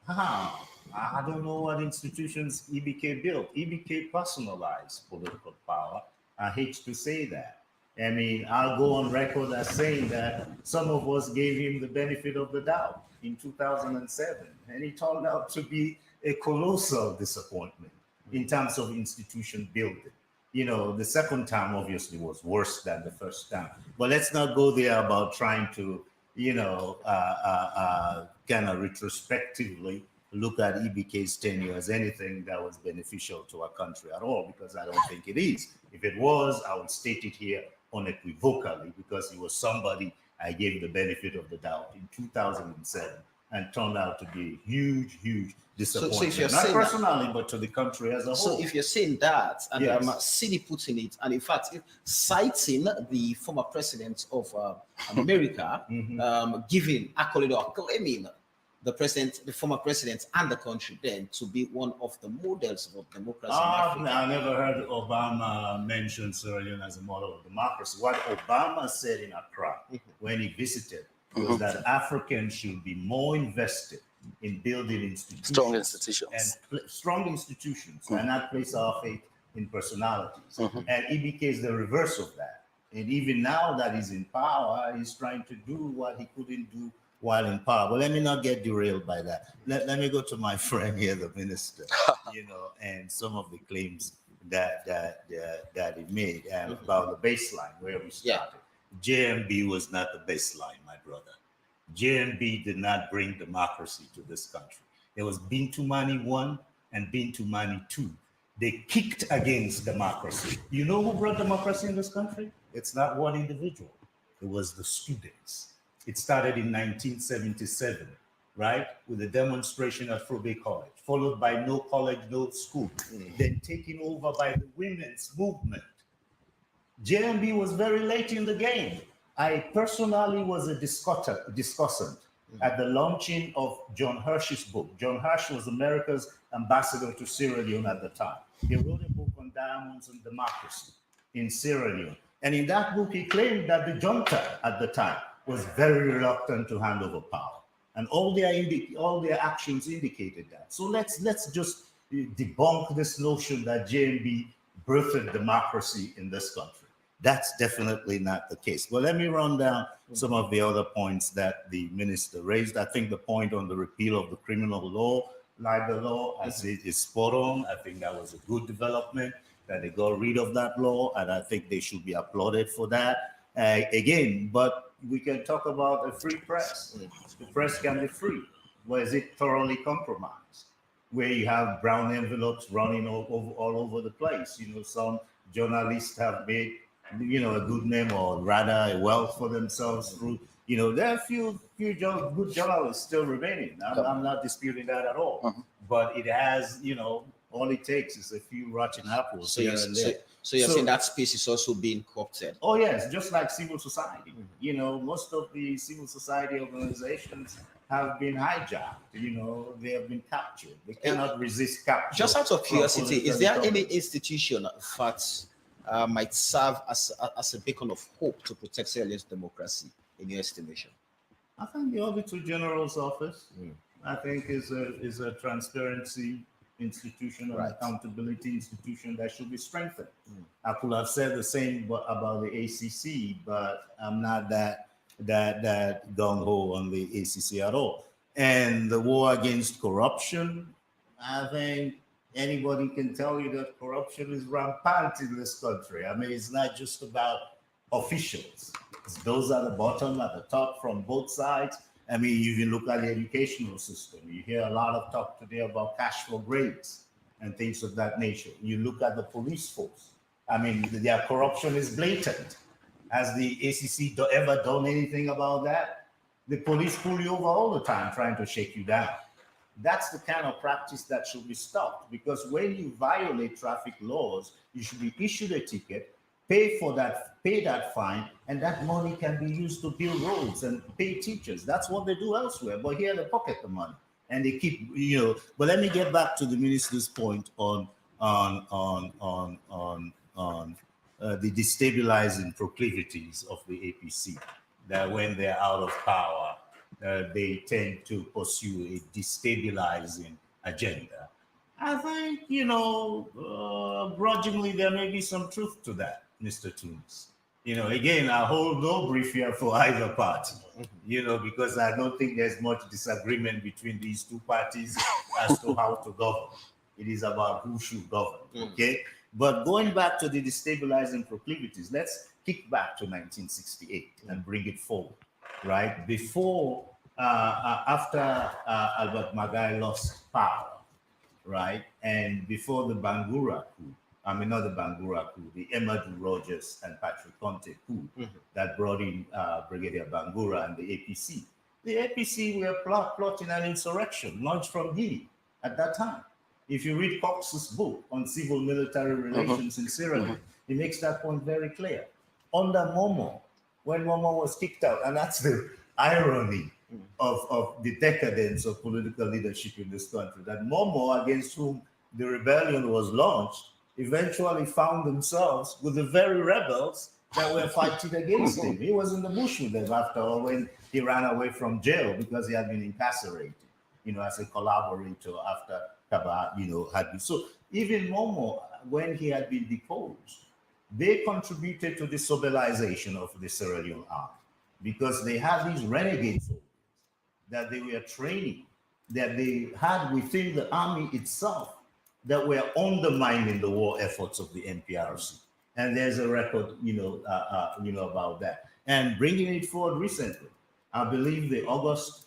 I don't know what institutions EBK built. EBK personalized political power. I hate to say that. I mean, I'll go on record as saying that some of us gave him the benefit of the doubt in 2007, and it turned out to be a colossal disappointment in terms of institution building. The second time obviously was worse than the first time. But let's not go there about trying to, kind of retrospectively look at EBK's tenure as anything that was beneficial to our country at all, because I don't think it is. If it was, I would state it here unequivocally, because he was somebody I gave the benefit of the doubt in 2007 and turned out to be a huge, huge disappointment. So not personally, but to the country as a whole. So if you're saying that, and Sidi putting it, and in fact, citing the former president of America, giving accolade or claiming the former president and the country then to be one of the models of democracy in Africa. I never heard Obama mention Sierra Leone as a model of democracy. What Obama said in Accra when he visited was that Africans should be more invested in building institutions. Strong institutions. And strong institutions, and not place our faith in personalities. And Ibike is the reverse of that. And even now that he's in power, he's trying to do what he couldn't do while in power. But let me not get derailed by that. Let me go to my friend here, the minister, and some of the claims that he made about the baseline where we started. JMB was not the baseline, my brother. JMB did not bring democracy to this country. There was Bintu Mani 1 and Bintu Mani 2. They kicked against democracy. You know who brought democracy in this country? It's not one individual. It was the students. It started in 1977, right? With a demonstration at Frobe College, followed by No College, No School, then taken over by the women's movement. JMB was very late in the game. I personally was a discussant at the launching of John Hirsch's book. John Hirsch was America's ambassador to Sierra Leone at the time. He wrote a book on diamonds and democracy in Sierra Leone. And in that book, he claimed that the junta at the time was very reluctant to hand over power. And all their actions indicated that. So let's just debunk this notion that JMB birthed democracy in this country. That's definitely not the case. Well, let me run down some of the other points that the minister raised. I think the point on the repeal of the criminal law, libel law, I say is spot on. I think that was a good development, that they got rid of that law, and I think they should be applauded for that. Again, but we can talk about a free press. The press can be free. Where is it thoroughly compromised? Where you have brown envelopes running all over the place. Some journalists have made a good name, or rather a wealth for themselves through, there are a few good journalists still remaining. I'm not disputing that at all. But it has, all it takes is a few rotten apples here and there. So you're saying that space is also being co-opted? Oh yes, just like civil society. Most of the civil society organizations have been hijacked. They have been captured. They cannot resist capture. Just out of curiosity, is there any institution that might serve as a beacon of hope to protect Sierra Leone's democracy, in your estimation? I think the Auditor General's office, I think, is a transparency institution, an accountability institution that should be strengthened. I could have said the same about the ACC, but I'm not that gung-ho on the ACC at all. And the war against corruption, I think anybody can tell you that corruption is rampant in this country. I mean, it's not just about officials. It's those at the bottom, at the top, from both sides. I mean, you even look at the educational system. You hear a lot of talk today about cash for grades and things of that nature. You look at the police force. I mean, their corruption is blatant. Has the ACC ever done anything about that? The police pull you over all the time trying to shake you down. That's the kind of practice that should be stopped, because when you violate traffic laws, you should be issued a ticket, pay that fine, and that money can be used to build roads and pay teachers. That's what they do elsewhere. But here they pocket the money and they keep, But let me get back to the minister's point on the destabilizing proclivities of the APC. That when they're out of power, they tend to pursue a destabilizing agenda. I think, grudgingly, there may be some truth to that, Mr. Tunis. Again, I hold no brief here for either party, because I don't think there's much disagreement between these two parties as to how to govern. It is about who should govern, okay? But going back to the destabilizing proclivities, let's kick back to 1968 and bring it forward, right? Before, after Albert Magai lost power, right? And before the Bangura coup, not the Bangura coup, the Emadou Rogers and Patrick Conte coup that brought in Brigadier Bangura and the APC. The APC were plotting an insurrection launched from Guinea at that time. If you read Cox's book on civil-military relations in Sierra Leone, he makes that point very clear. Under Momo, when Momo was kicked out, and that's the irony of the decadence of political leadership in this country, that Momo, against whom the rebellion was launched, eventually found themselves with the very rebels that were fighting against him. He was in the bush with them after all when he ran away from jail because he had been incarcerated, as a collaborator after Kaba, had been. So even Momo, when he had been deposed, they contributed to the stabilization of the Sierra Leone army because they had these renegade soldiers that they were training, that they had within the army itself that were undermining the war efforts of the NPRC. And there's a record, about that. And bringing it forward recently, I believe the August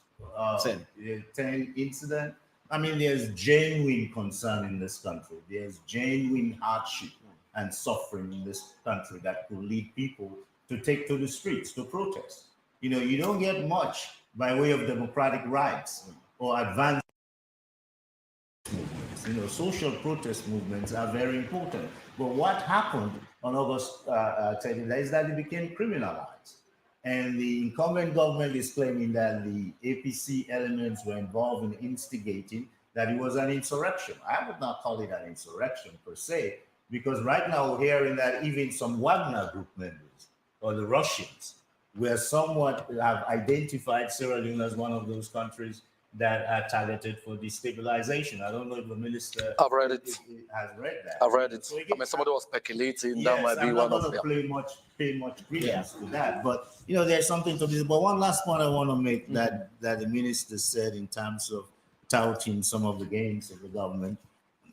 10 incident. I mean, there's genuine concern in this country. There's genuine hardship and suffering in this country that could lead people to take to the streets to protest. You don't get much by way of democratic rights or advanced movements. Social protest movements are very important. But what happened on August 10 is that it became criminalized. And the incumbent government is claiming that the APC elements were involved in instigating that it was an insurrection. I would not call it an insurrection per se, because right now we're hearing that even some Wagner group members or the Russians were somewhat have identified Sierra Leone as one of those countries that are targeted for destabilization. I don't know if the minister I've read it. has read that. I've read it. So again, Somebody was speculating yes, that might be I'm one not of going them. to pay much credence to that, but there's something to this. But one last point I want to make that the minister said in terms of touting some of the gains of the government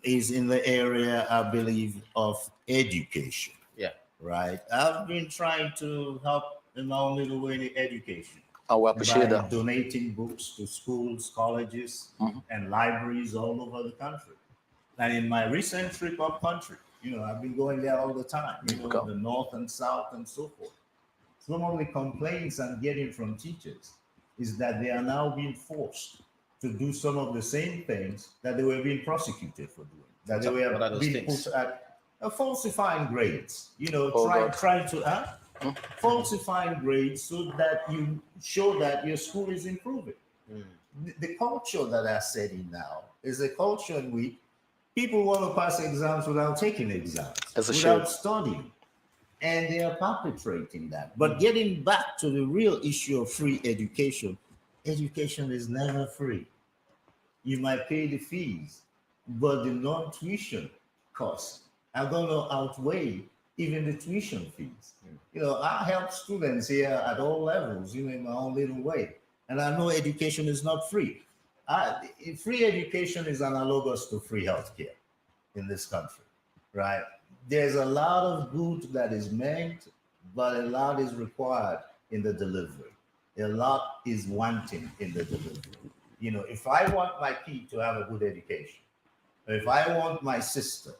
is in the area, I believe, of education. Yeah. Right. I've been trying to help in my own little way in education. And we appreciate by that. donating books to schools, colleges, and libraries all over the country. And in my recent trip up country, I've been going there all the time, the north and south and so forth. Some of the complaints I'm getting from teachers is that they are now being forced to do some of the same things that they were being prosecuted for doing. That they were being put at falsifying grades, trying to falsifying grades so that you show that your school is improving. The culture that they're setting now is a culture in which people want to pass exams without taking exams, without studying. And they are perpetrating that. But getting back to the real issue of free education, education is never free. You might pay the fees, but the non-tuition costs are going to outweigh even the tuition fees. I help students here at all levels, in my own little way. And I know education is not free. Free education is analogous to free healthcare in this country, right? There's a lot of good that is meant, but a lot is required in the delivery. A lot is wanting in the delivery. If I want my kid to have a good education, if I want my sister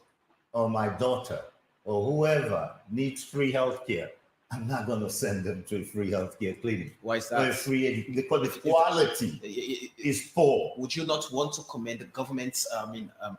or my daughter or whoever needs free healthcare, I'm not going to send them to a free healthcare clinic. Why is that? Because the quality is poor. Would you not want to commend the government's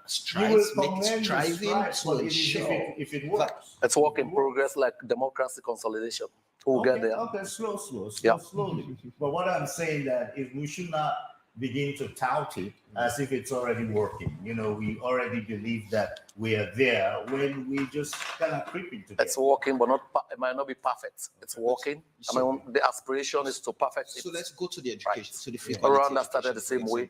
striving to ensure if it works? It's work in progress, like democracy consolidation. We'll get there. Okay, slowly. But what I'm saying that is we should not begin to tout it as if it's already working. We already believe that we are there when we just kind of creeping together. It's working, but it might not be perfect. It's working. The aspiration is to perfect it. So let's go to the education, to the free Rwanda started the same way.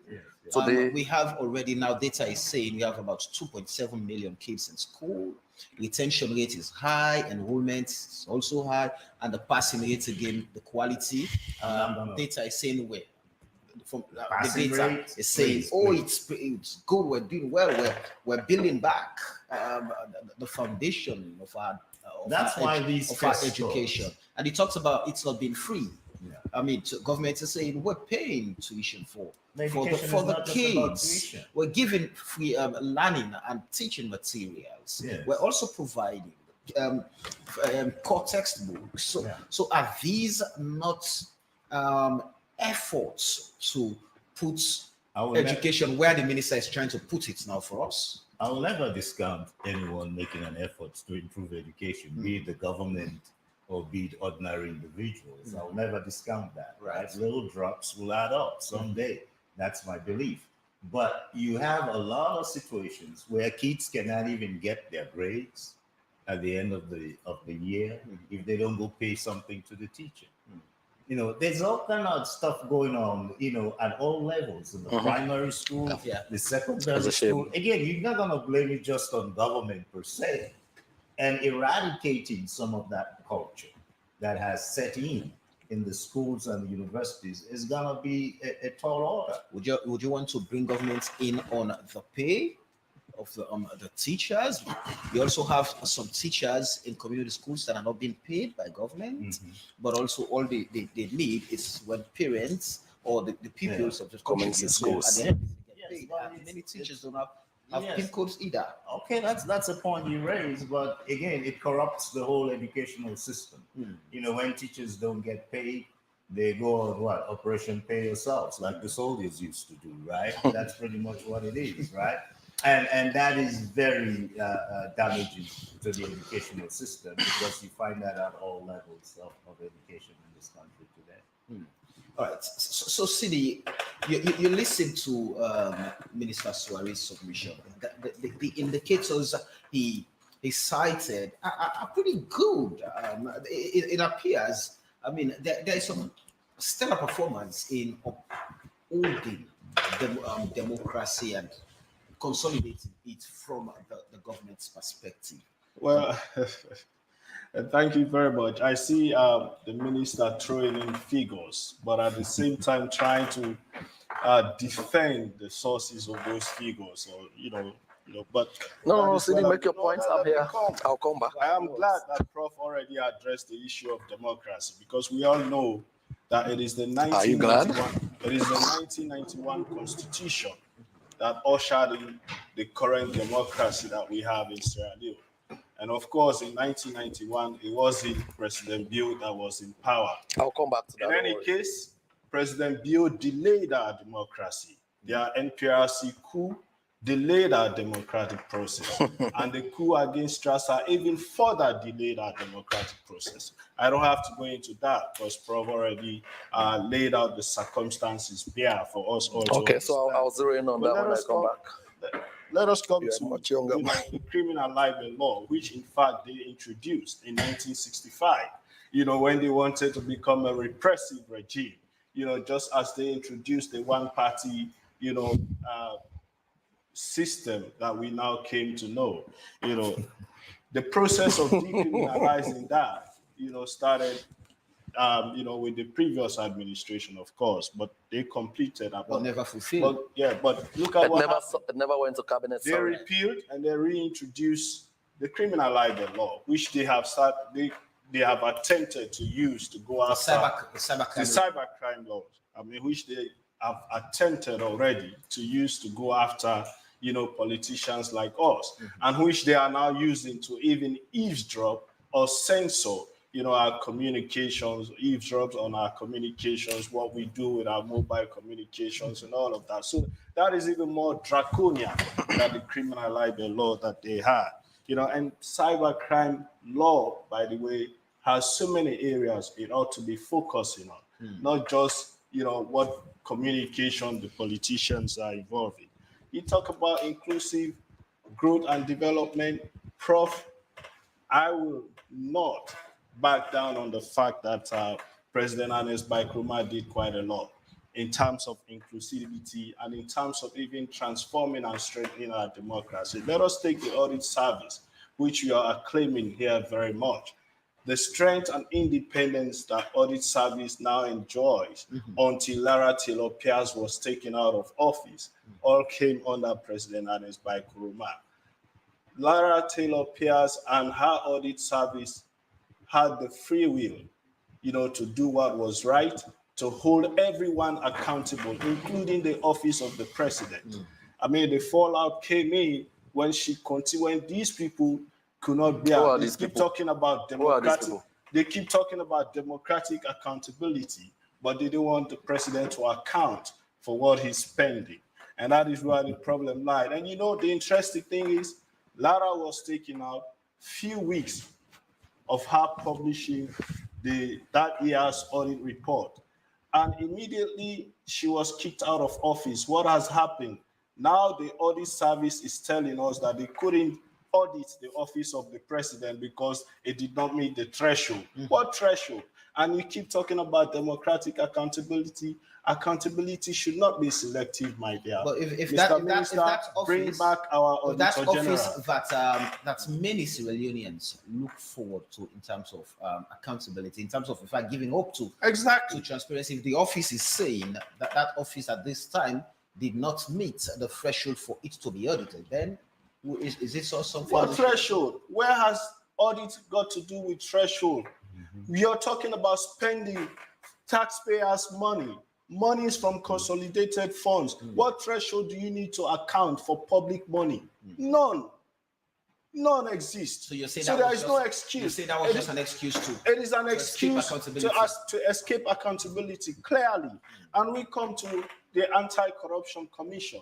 We have already now data is saying we have about 2.7 million kids in school. Retention rate is high, enrollment is also high, and the passing rate again, the quality data is saying where. From the data is saying, it's good, we're doing well, we're building back the foundation of our education. And he talks about it's not being free. Government is saying we're paying tuition for the kids. We're giving free learning and teaching materials. Yes. We're also providing core textbooks. So are these not efforts to put education where the minister is trying to put it now for us? I will never discount anyone making an effort to improve education, be it the government or be it ordinary individuals. I will never discount that. Right? Little drops will add up someday. That's my belief. But you have a lot of situations where kids cannot even get their grades at the end of the year if they don't go pay something to the teacher. You know, there's all kind of stuff going on, you know, at all levels in the primary school, the secondary school. Again, you're not going to blame it just on government per se. And eradicating some of that culture that has set in the schools and the universities is going to be a tall order. Would you want to bring governments in on the pay of the teachers? We also have some teachers in community schools that are not being paid by government, but also all they need is when parents or the pupils of the community schools at the end get paid. Many teachers don't have PIN codes either. Okay, that's a point you raise, but again, it corrupts the whole educational system. You know, when teachers don't get paid, they go on what? Operation Pay Yourselves, like the soldiers used to do, right? That's pretty much what it is, right? And that is very damaging to the educational system, because you find that at all levels of education in this country today. All right. So Sidi, you listened to Minister Suare's submission. The indicators he cited are pretty good. It appears, I mean, there is some stellar performance in upholding democracy and consolidating it from the government's perspective. Well, thank you very much. I see the minister throwing in figures, but at the same time trying to defend the sources of those figures, or but no, Sidi, make your points up here. I'll come back. I am glad that Prof already addressed the issue of democracy, because we all know that it is the 1991 Constitution that ushered in the current democracy that we have in Sierra Leone. And of course, in 1991, it wasn't President Bill that was in power. I'll come back to that. In any case, President Bill delayed our democracy. Their NPRC coup delayed our democratic process. And the coup against Strasser even further delayed our democratic process. I don't have to go into that, because Prof already laid out the circumstances there for us all. Okay, so I'll zero in on that when I come back. Let us come to the criminal libel law, which in fact they introduced in 1965, when they wanted to become a repressive regime, just as they introduced the one-party, system that we now came to know. The process of decriminalizing that, started with the previous administration, of course, but they completed that. But never fulfilled. But look at what it never went to cabinet. They repealed and they reintroduced the criminal libel law, which they have attempted to use to go after the cybercrime laws. I mean, which they have attempted already to use to go after, politicians like us, and which they are now using to even eavesdrop or censor our communications, eavesdrops on our communications, what we do with our mobile communications and all of that. So that is even more draconian than the criminal libel law that they had. And cybercrime law, by the way, has so many areas it ought to be focusing on, not just, what communication the politicians are involved in. You talk about inclusive growth and development. Prof, I will not back down on the fact that President Ernest Bai Koroma did quite a lot in terms of inclusivity and in terms of even transforming and strengthening our democracy. Let us take the audit service, which you are acclaiming here very much. The strength and independence that audit service now enjoys until Lara Taylor Pierce was taken out of office all came under President Ernest Bai Koroma. Lara Taylor Pierce and her audit service had the free will, to do what was right, to hold everyone accountable, including the office of the president. I mean, the fallout came in when when these people could not be out. They keep talking about democratic accountability, but they don't want the president to account for what he's spending. And that is where the problem lied. And the interesting thing is, Lara was taken out few weeks of her publishing that year's audit report. And immediately she was kicked out of office. What has happened? Now the audit service is telling us that they couldn't audit the office of the president because it did not meet the threshold. What threshold? And we keep talking about democratic accountability. Accountability should not be selective, my dear. But if Mr. Minister, that office, bring back our Auditor office General. that many Sierra Leoneans look forward to in terms of accountability, in terms of in fact giving up to transparency. If the office is saying that that office at this time did not meet the threshold for it to be audited, then is it so something? What threshold? Where has audit got to do with threshold? We are talking about spending taxpayers' money. Money is from consolidated funds. What threshold do you need to account for public money? None. None exists. So you're saying so there is no excuse. You say that was just an excuse to. It is an excuse to escape accountability, clearly. And we come to the Anti-Corruption Commission.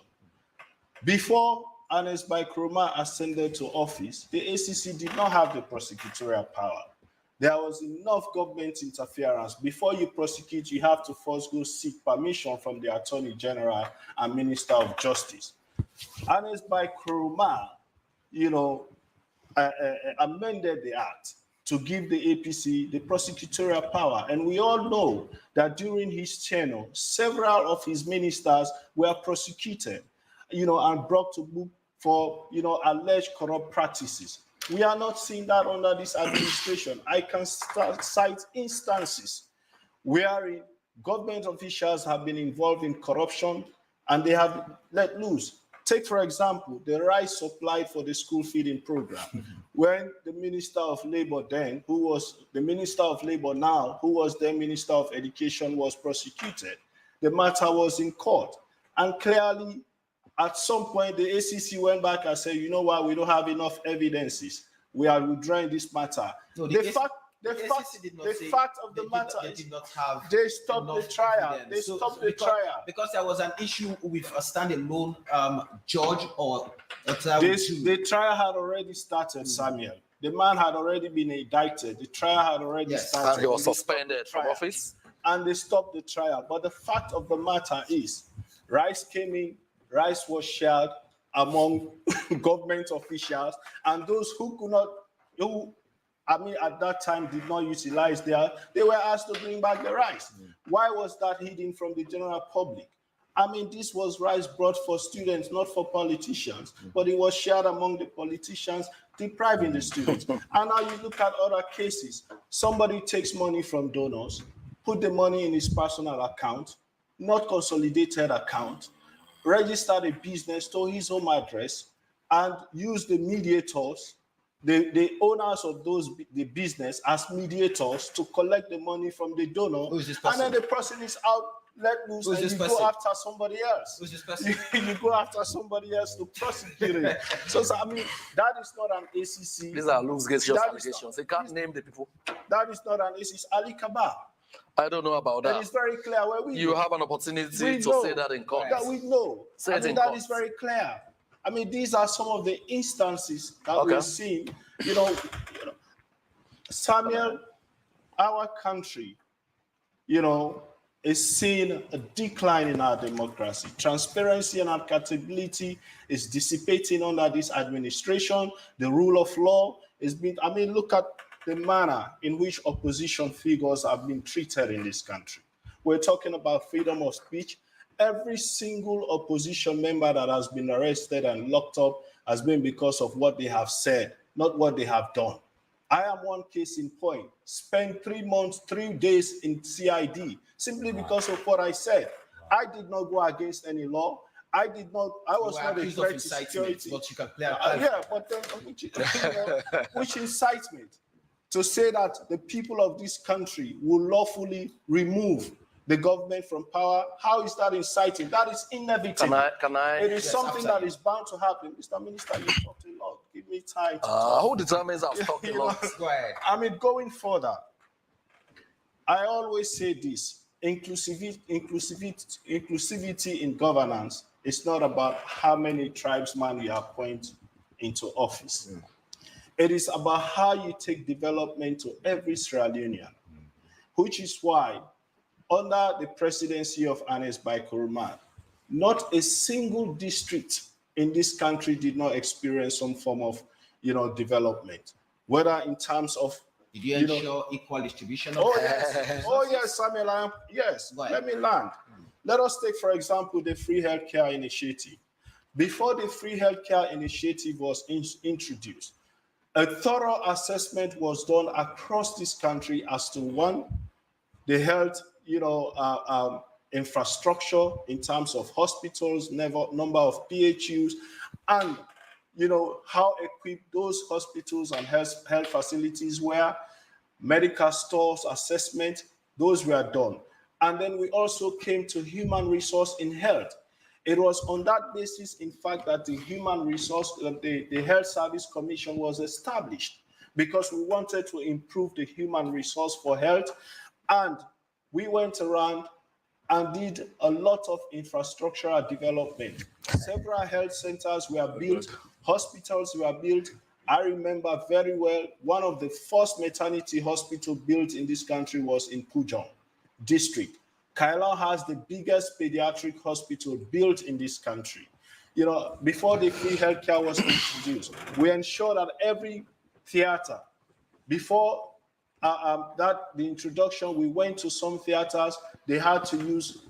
Before Ernest Bai Koroma ascended to office, the ACC did not have the prosecutorial power. There was enough government interference. Before you prosecute, you have to first go seek permission from the Attorney General and Minister of Justice. Ernest Bai Koroma, amended the act to give the APC the prosecutorial power. And we all know that during his tenure, several of his ministers were prosecuted, and brought to book for, alleged corrupt practices. We are not seeing that under this administration. I can cite instances where government officials have been involved in corruption and they have let loose. Take, for example, the rice supplied for the school feeding program. When the Minister of Labor then, who was the Minister of Labor now, who was then Minister of Education, was prosecuted, the matter was in court. And clearly, at some point, the ACC went back and said, you know what, we don't have enough evidences. We are withdrawing this matter. No, the fact of the matter is they did not have they stopped the trial. Evidence. They stopped the trial. Because there was an issue with a standalone judge or a trial. The trial had already started, Samuel. The man had already been indicted. The trial had already started. And he was suspended from office. And they stopped the trial. But the fact of the matter is, rice came in, rice was shared among government officials, and those who could not, at that time did not utilize they were asked to bring back the rice. Why was that hidden from the general public? This was rice brought for students, not for politicians, but it was shared among the politicians, depriving the students. And now you look at other cases. Somebody takes money from donors, put the money in his personal account, not consolidated account, registered a business to his home address, and use the mediators, the owners of the business as mediators to collect the money from the donor. And then the person is out, let loose, and you go after somebody else. Who's this person? You go after somebody else to prosecute it. So that is not an ACC. These are loose allegations. They can't name the people. That is not an ACC. Ali Kaba. I don't know about that. That is very clear. You have an opportunity to say that in court. That we know. That is very clear. These are some of the instances that we're seeing. Samuel, our country, is seeing a decline in our democracy. Transparency and accountability is dissipating under this administration. The rule of law is being, look at the manner in which opposition figures have been treated in this country. We're talking about freedom of speech. Every single opposition member that has been arrested and locked up has been because of what they have said, not what they have done. I am one case in point. Spent 3 months, 3 days in CID simply because of what I said. I did not go against any law. I was not a threat to security. But you can play but then which incitement to say that the people of this country will lawfully remove the government from power? How is that inciting? That is inevitable. It is something that is bound to happen. Mr. Minister, you talked a lot. Give me time to talk. Who determines I've talked a lot? Go ahead. Going further, I always say this: inclusivity in governance is not about how many tribesmen you appoint into office. It is about how you take development to every Sierra Leonean, which is why under the presidency of Ernest Bai Koroma, not a single district in this country did not experience some form of development, whether in terms of did you ensure equal distribution of yes, Samuel, yes. Let me land. Let us take, for example, the free healthcare initiative. Before the free healthcare initiative was introduced, a thorough assessment was done across this country as to one, the health, infrastructure in terms of hospitals, number of PHUs, and how equipped those hospitals and health facilities were, medical stores assessment, those were done. And then we also came to human resource in health. It was on that basis, in fact, that the human resource, the Health Service Commission was established, because we wanted to improve the human resource for health. And we went around and did a lot of infrastructural development. Several health centers were built, hospitals were built. I remember very well, one of the first maternity hospitals built in this country was in Pujong district. Kailon has the biggest pediatric hospital built in this country. Before the free healthcare was introduced, we ensured that every theater, before the introduction, we went to some theaters, they had to use,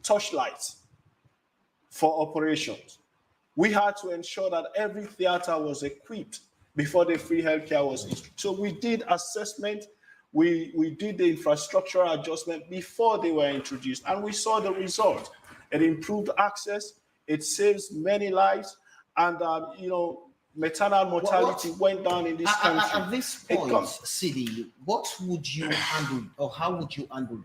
torchlights for operations. We had to ensure that every theater was equipped before the free healthcare was introduced. So we did assessment, we did the infrastructural adjustment before they were introduced, and we saw the result. It improved access, it saves many lives, and maternal mortality went down in this country. At this point, Sidi, what would you handle, or how would you handle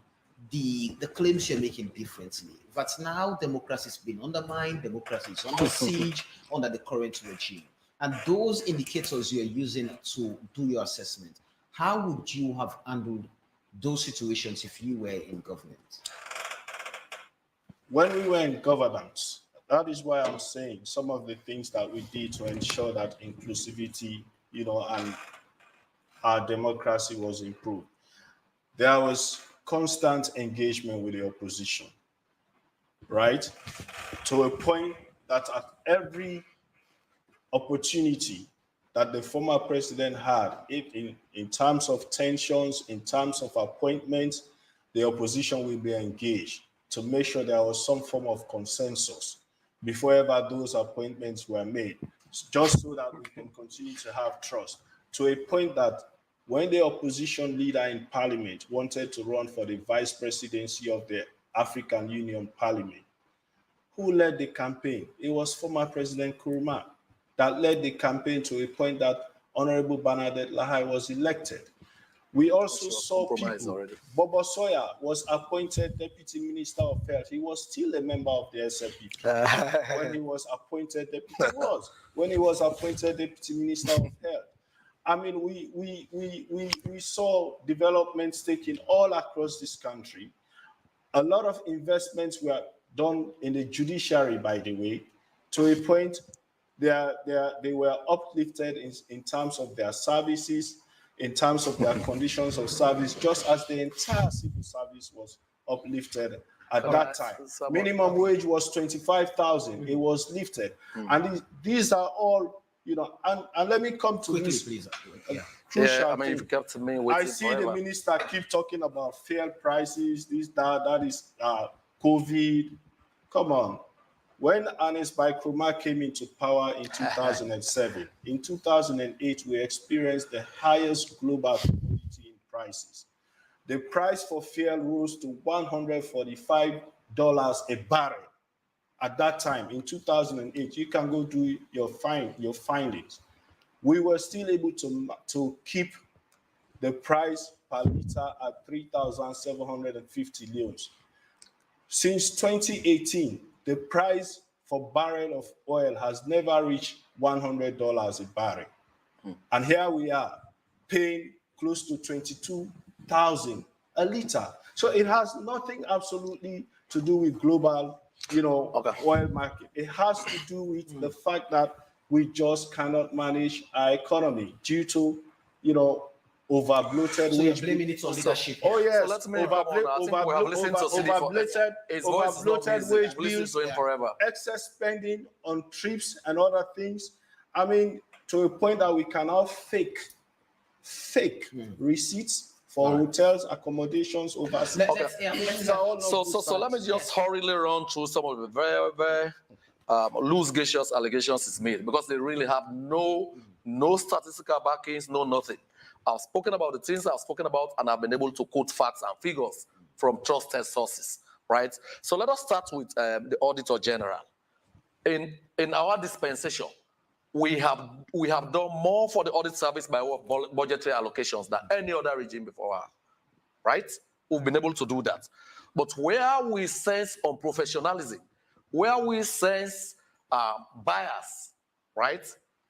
the claims you're making differently? That now democracy has been undermined, democracy is under siege under the current regime, and those indicators you're using to do your assessment, how would you have handled those situations if you were in government? When we were in governance, that is why I'm saying some of the things that we did to ensure that inclusivity, and our democracy was improved. There was constant engagement with the opposition, right? To a point that at every opportunity that the former president had, in terms of tensions, in terms of appointments, the opposition will be engaged to make sure there was some form of consensus before ever those appointments were made, just so that we can continue to have trust, to a point that when the opposition leader in parliament wanted to run for the vice presidency of the African Union Parliament, who led the campaign? It was former President Nkrumah that led the campaign to a point that Honorable Bernadette Lahai was elected. We also saw people. Bobo Soya was appointed Deputy Minister of Health. He was still a member of the SFP when he was appointed Deputy Minister of Health. I mean, we saw developments taken all across this country. A lot of investments were done in the judiciary, by the way, to a point they were uplifted in terms of their services, in terms of their conditions of service, just as the entire civil service was uplifted at that time. Minimum wage was 25,000. It was lifted. And these are all, and let me come to quickly, this. Please. Crucial if you kept me I see the minister keep talking about fuel prices, that is COVID. Come on. When Ernest Bai Krumah came into power in 2007, in 2008, we experienced the highest global commodity in prices. The price for fuel rose to $145 a barrel. At that time, in 2008, you can go do your findings. We were still able to keep the price per liter at 3,750 leones. Since 2018, the price for barrel of oil has never reached $100 a barrel. And here we are paying close to 22,000 a liter. So it has nothing absolutely to do with global, oil market. It has to do with the fact that we just cannot manage our economy due to, over-bloated wage. Blaming it on leadership. Oh yes, so let's move on. I think we have listened to Sidi over-bloated wage bills, forever. excess spending on trips and other things. I mean, to a point that we can now fake receipts for hotels, accommodations overseas. So let me just hurriedly run through some of the very, very loose-gaseous allegations is made, because they really have no statistical backings, no nothing. I've spoken about the things I've spoken about, and I've been able to quote facts and figures from trusted sources, right? So let us start with the Auditor General. In our dispensation, we have done more for the audit service by way of budgetary allocations than any other regime before us, right? We've been able to do that. But where we sense unprofessionalism, where we sense bias, right?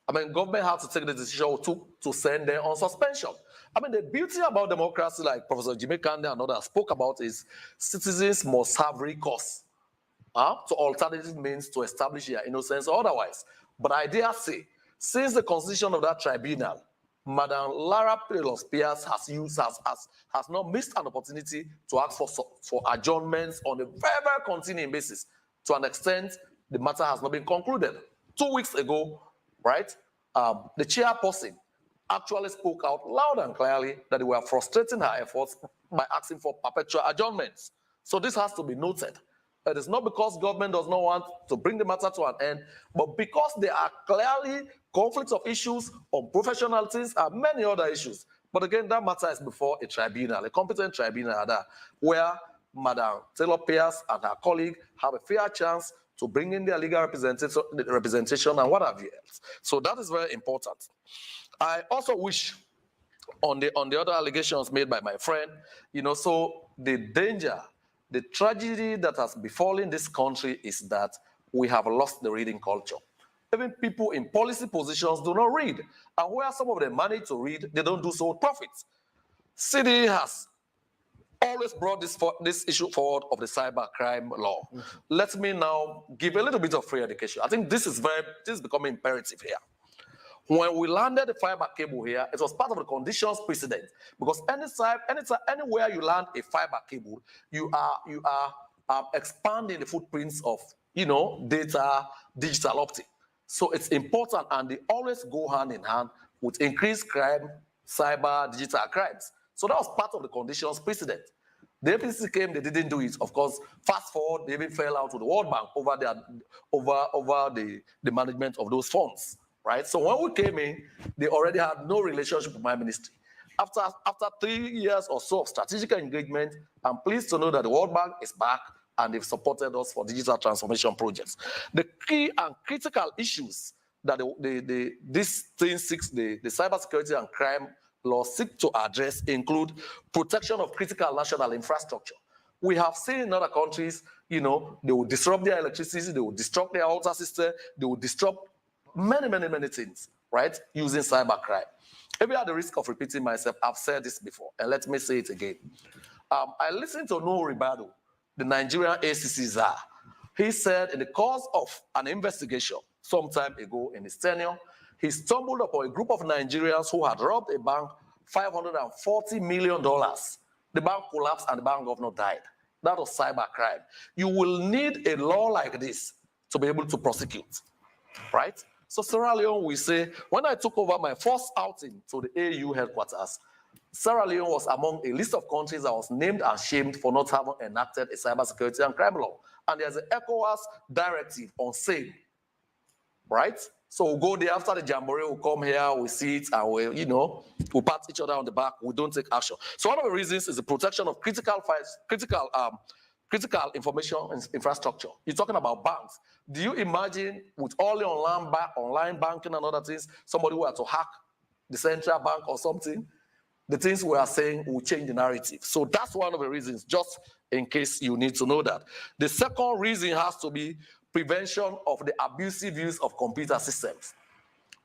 I mean, government had to take the decision to send them on suspension. I mean, the beauty about democracy, like Professor Jimmy Kande and others spoke about, is citizens must have recourse to alternative means to establish their innocence or otherwise. But I dare say, since the constitution of that tribunal, Madam Lara Pelos-Pierce has not missed an opportunity to ask for adjournments on a very, very continuing basis. To an extent, the matter has not been concluded. 2 weeks ago, right, the chairperson actually spoke out loud and clearly that they were frustrating her efforts by asking for perpetual adjournments. So this has to be noted. It is not because government does not want to bring the matter to an end, but because there are clearly conflicts of issues on professionalities and many other issues. But again, that matter is before a tribunal, a competent tribunal, where Madam Taylor-Pierce and her colleague have a fair chance to bring in their legal representation and what have you else. So that is very important. I also wish on the other allegations made by my friend, so the danger, the tragedy that has befallen this country is that we have lost the reading culture. Even people in policy positions do not read. And where some of them manage to read, they don't do so with profit. Sidi has always brought this issue forward of the cybercrime law. Let me now give a little bit of free education. I think this is becoming imperative here. When we landed the fiber cable here, it was part of the conditions precedent, because anywhere you land a fiber cable, you are expanding the footprints of data, digital optic. So it's important, and they always go hand in hand with increased crime, cyber, digital crimes. So that was part of the conditions precedent. The APC came, they didn't do it. Of course, fast forward, they even fell out with the World Bank over the management of those funds. Right? So when we came in, they already had no relationship with my ministry. After 3 years or so of strategic engagement, I'm pleased to know that the World Bank is back and they've supported us for digital transformation projects. The key and critical issues that the cybersecurity and crime law seek to address include protection of critical national infrastructure. We have seen in other countries, they will disrupt their electricity, they will disrupt their water system, they will disrupt many things, right, using cybercrime. Maybe at the risk of repeating myself, I've said this before, and let me say it again. I listened to Nuhu Ribadu, the Nigerian ACC czar. He said in the course of an investigation some time ago in his tenure, he stumbled upon a group of Nigerians who had robbed a bank $540 million. The bank collapsed and the bank governor died. That was cybercrime. You will need a law like this to be able to prosecute, right? So Sierra Leone, we say, when I took over my first outing to the AU headquarters, Sierra Leone was among a list of countries that was named and shamed for not having enacted a cybersecurity and crime law. And there's an ECOWAS directive on same, right? So we'll go there after the Jamboree, we'll come here, we see it, and we'll pat each other on the back, we don't take action. So one of the reasons is the protection of critical information infrastructure. You're talking about banks. Do you imagine with all the online banking and other things, somebody who had to hack the central bank or something? The things we are saying will change the narrative. So that's one of the reasons, just in case you need to know that. The second reason has to be prevention of the abusive use of computer systems.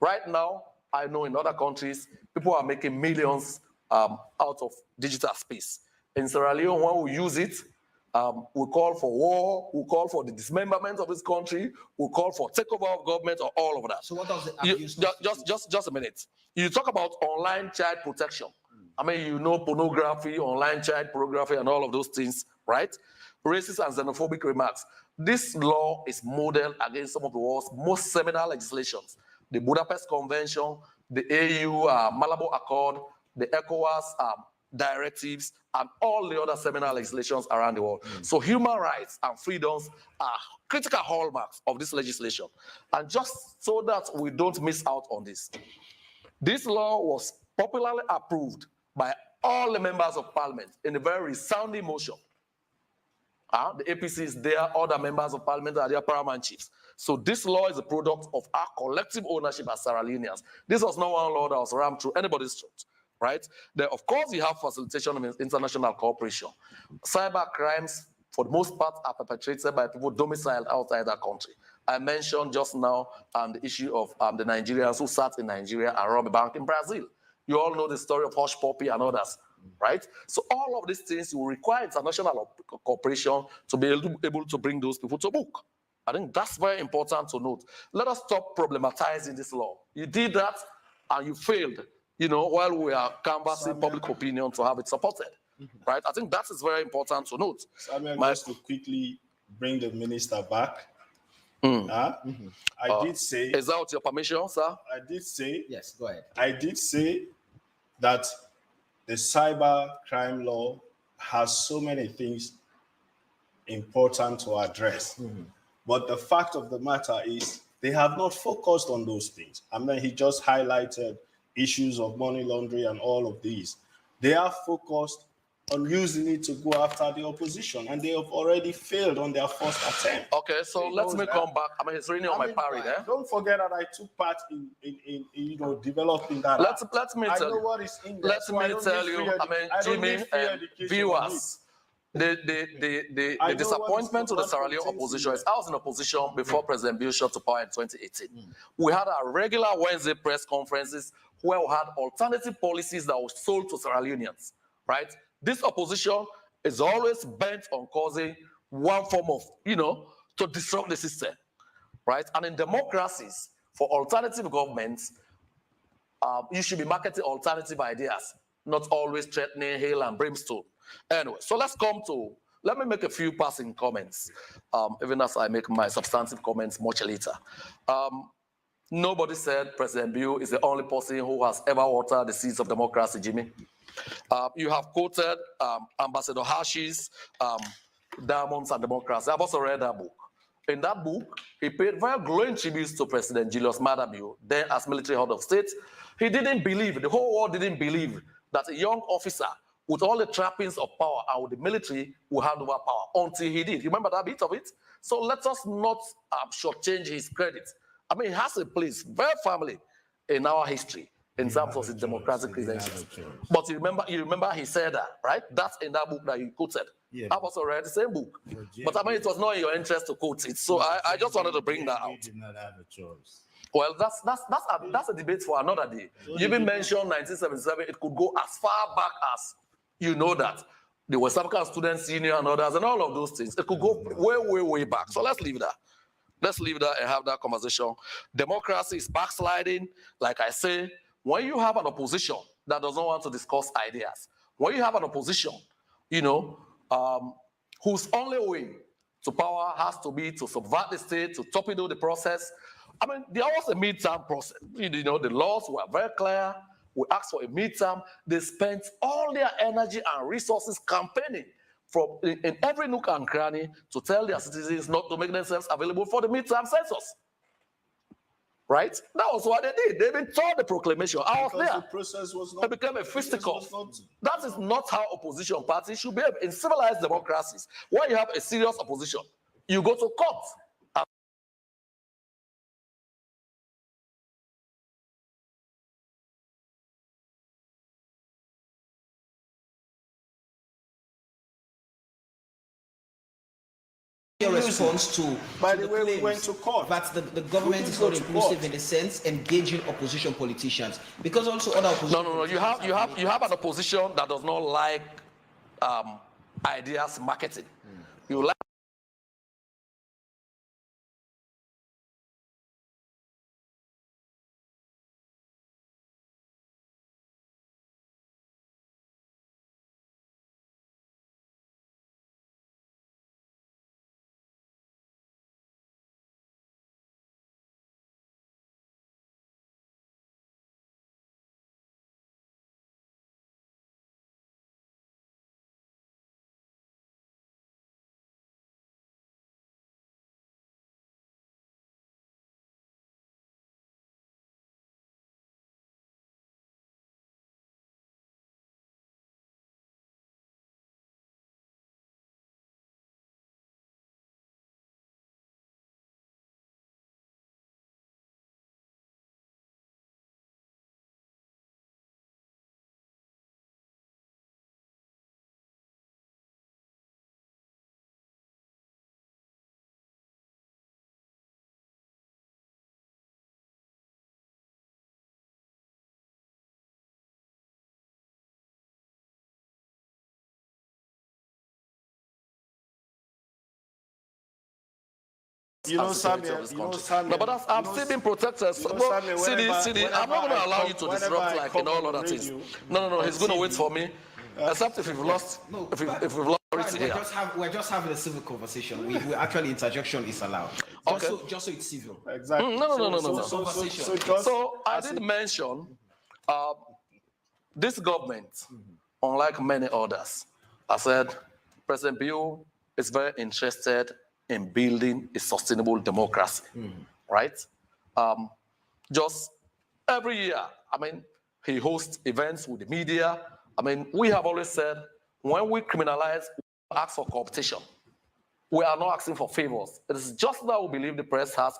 Right now, I know in other countries, people are making millions out of digital space. In Sierra Leone, when we use it, we call for war, we call for the dismemberment of this country, we call for takeover of government or all of that. So what does the abuse just a minute. You talk about online child protection. I mean, pornography, online child pornography and all of those things, right? Racist and xenophobic remarks. This law is modeled against some of the world's most seminal legislations. the Budapest Convention, the AU Malabo Accord, the ECOWAS directives, and all the other seminal legislations around the world. So human rights and freedoms are critical hallmarks of this legislation. And just so that we don't miss out on this law was popularly approved by all the members of parliament in a very resounding motion. The APC is there, other members of parliament are their paramount chiefs. So this law is a product of our collective ownership as Sierra Leoneans. This was not one law that was rammed through anybody's throat, right? Then, of course, you have facilitation of international cooperation. Cyber crimes, for the most part, are perpetrated by people domiciled outside that country. I mentioned just now the issue of the Nigerians who sat in Nigeria and robbed a bank in Brazil. You all know the story of Hush Puppy and others, right? So all of these things will require international cooperation to be able to bring those people to book. I think that's very important to note. Let us stop problematizing this law. You did that and you failed, you know, while we are canvassing public opinion to have it supported, right? I think that is very important to note. Samuel, just to quickly bring the minister back. I did say... Is that with your permission, sir? I did say... Yes, go ahead. I did say that the cyber crime law has so many things important to address. But the fact of the matter is they have not focused on those things. I mean, he just highlighted issues of money laundering and all of these. They are focused on using it to go after the opposition, and they have already failed on their first attempt. Okay, so let me come back. I mean, it's really on my parade, eh? Don't forget that I took part in you know, developing that. Let me tell you. What is in there. Let me tell you. I mean, Jimmy and viewers, the disappointment to the Sierra Leone opposition is I was in opposition before President Bill shot to power in 2018. We had our regular Wednesday press conferences where we had alternative policies that were sold to Sierra Leoneans, right? This opposition is always bent on causing one form of, you know, to disrupt the system, right? And in democracies, for alternative governments, you should be marketing alternative ideas, not always threatening hail and brimstone. Anyway, so let me make a few passing comments, even as I make my substantive comments much later. Nobody said President Bill is the only person who has ever watered the seeds of democracy, Jimmy. You have quoted Ambassador Hashi's Diamonds and Democracy. I've also read that book. In that book, he paid very glowing tributes to President Julius Maada Bio, then as military head of state. He didn't believe, the whole world didn't believe that a young officer with all the trappings of power and with the military will hand over power until he did. You remember that bit of it? So let us not shortchange his credit. I mean, he has a place very firmly in our history in terms of his democratic credentials. But you remember he said that, right? That's in that book that you quoted. Yeah. I've also read the same book. But I mean, it was not in your interest to quote it. So I just wanted to bring that out. You did not have a choice. Well, that's a debate for another day. You even mentioned 1977. It could go as far back as, you know, that the West African Students Union and others and all of those things. It could go way, way, way back. So let's leave that. Let's leave that and have that conversation. Democracy is backsliding. Like I say, when you have an opposition that does not want to discuss ideas, when you have an opposition, you know, whose only way to power has to be to subvert the state, to torpedo the process. I mean, there was a midterm process. You know, the laws were very clear. We asked for a midterm. They spent all their energy and resources campaigning in every nook and cranny to tell their citizens not to make themselves available for the midterm census. Right? That was what they did. They even tore the proclamation. I was there. The process was not, it became a fisticuff. That is not how opposition parties should behave in civilized democracies. When you have a serious opposition, you go to court. Response to by the way we went to court that the government is not inclusive in the sense engaging opposition politicians, because also other opposition no you have an opposition that does not like ideas marketing. You like You know, and security Samuel, of this you know, country. Samuel, No, but I'm still being protected. you know, No, Samuel, Sidi, whenever I'm not going to I allow come- you to whenever disrupt I like come in all on other radio, things. No, on he's going to wait TV, for me. Except if we've lost, No, if we've lost authority here. we're just having a civil conversation. We actually interjection is allowed. Just so it's civil. Exactly. No. So I did mention this government, unlike many others, I said President Bill is very interested in building a sustainable democracy, right? Just every year, I mean, he hosts events with the media. I mean, we have always said when we criminalize, we ask for competition. We are not asking for favors. It is just that we believe the press has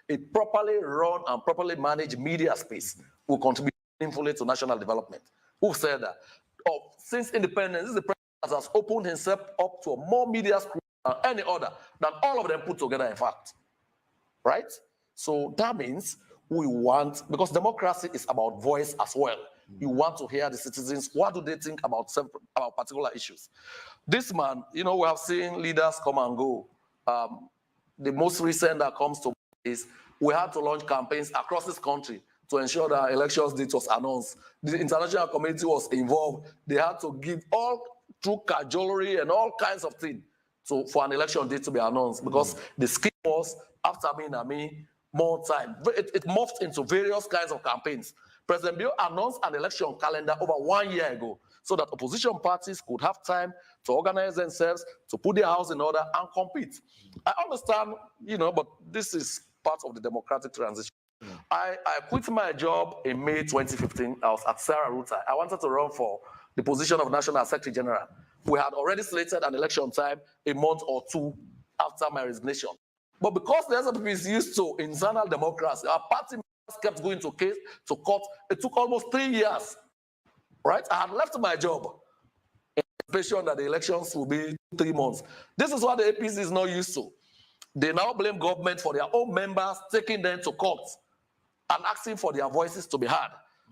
a properly run and properly managed media space will contribute meaningfully to national development. Who said that? Since independence, this is the president that has opened himself up to a more media scrutiny than any other, than all of them put together, in fact. Right? So that means we want, because democracy is about voice as well. You want to hear the citizens, what do they think about particular issues? This man, you know, we have seen leaders come and go. The most recent that comes to mind is we had to launch campaigns across this country to ensure that elections date was announced. The international community was involved. They had to give all through cajolery and all kinds of things for an election date to be announced, because the scheme was after me, more time. It morphed into various kinds of campaigns. President Bill announced an election calendar over 1 year ago so that opposition parties could have time to organize themselves, to put their house in order and compete. I understand, you know, but this is part of the democratic transition. I quit my job in May 2015. I was at Sarah Ruta. I wanted to run for the position of National Secretary General. We had already slated an election time a month or two after my resignation. But because the SLP is used to internal democracy, our party kept going to court. It took almost 3 years, right? I had left my job in anticipation that the elections will be 3 months. This is what the APC is not used to. They now blame government for their own members taking them to court and asking for their voices to be heard.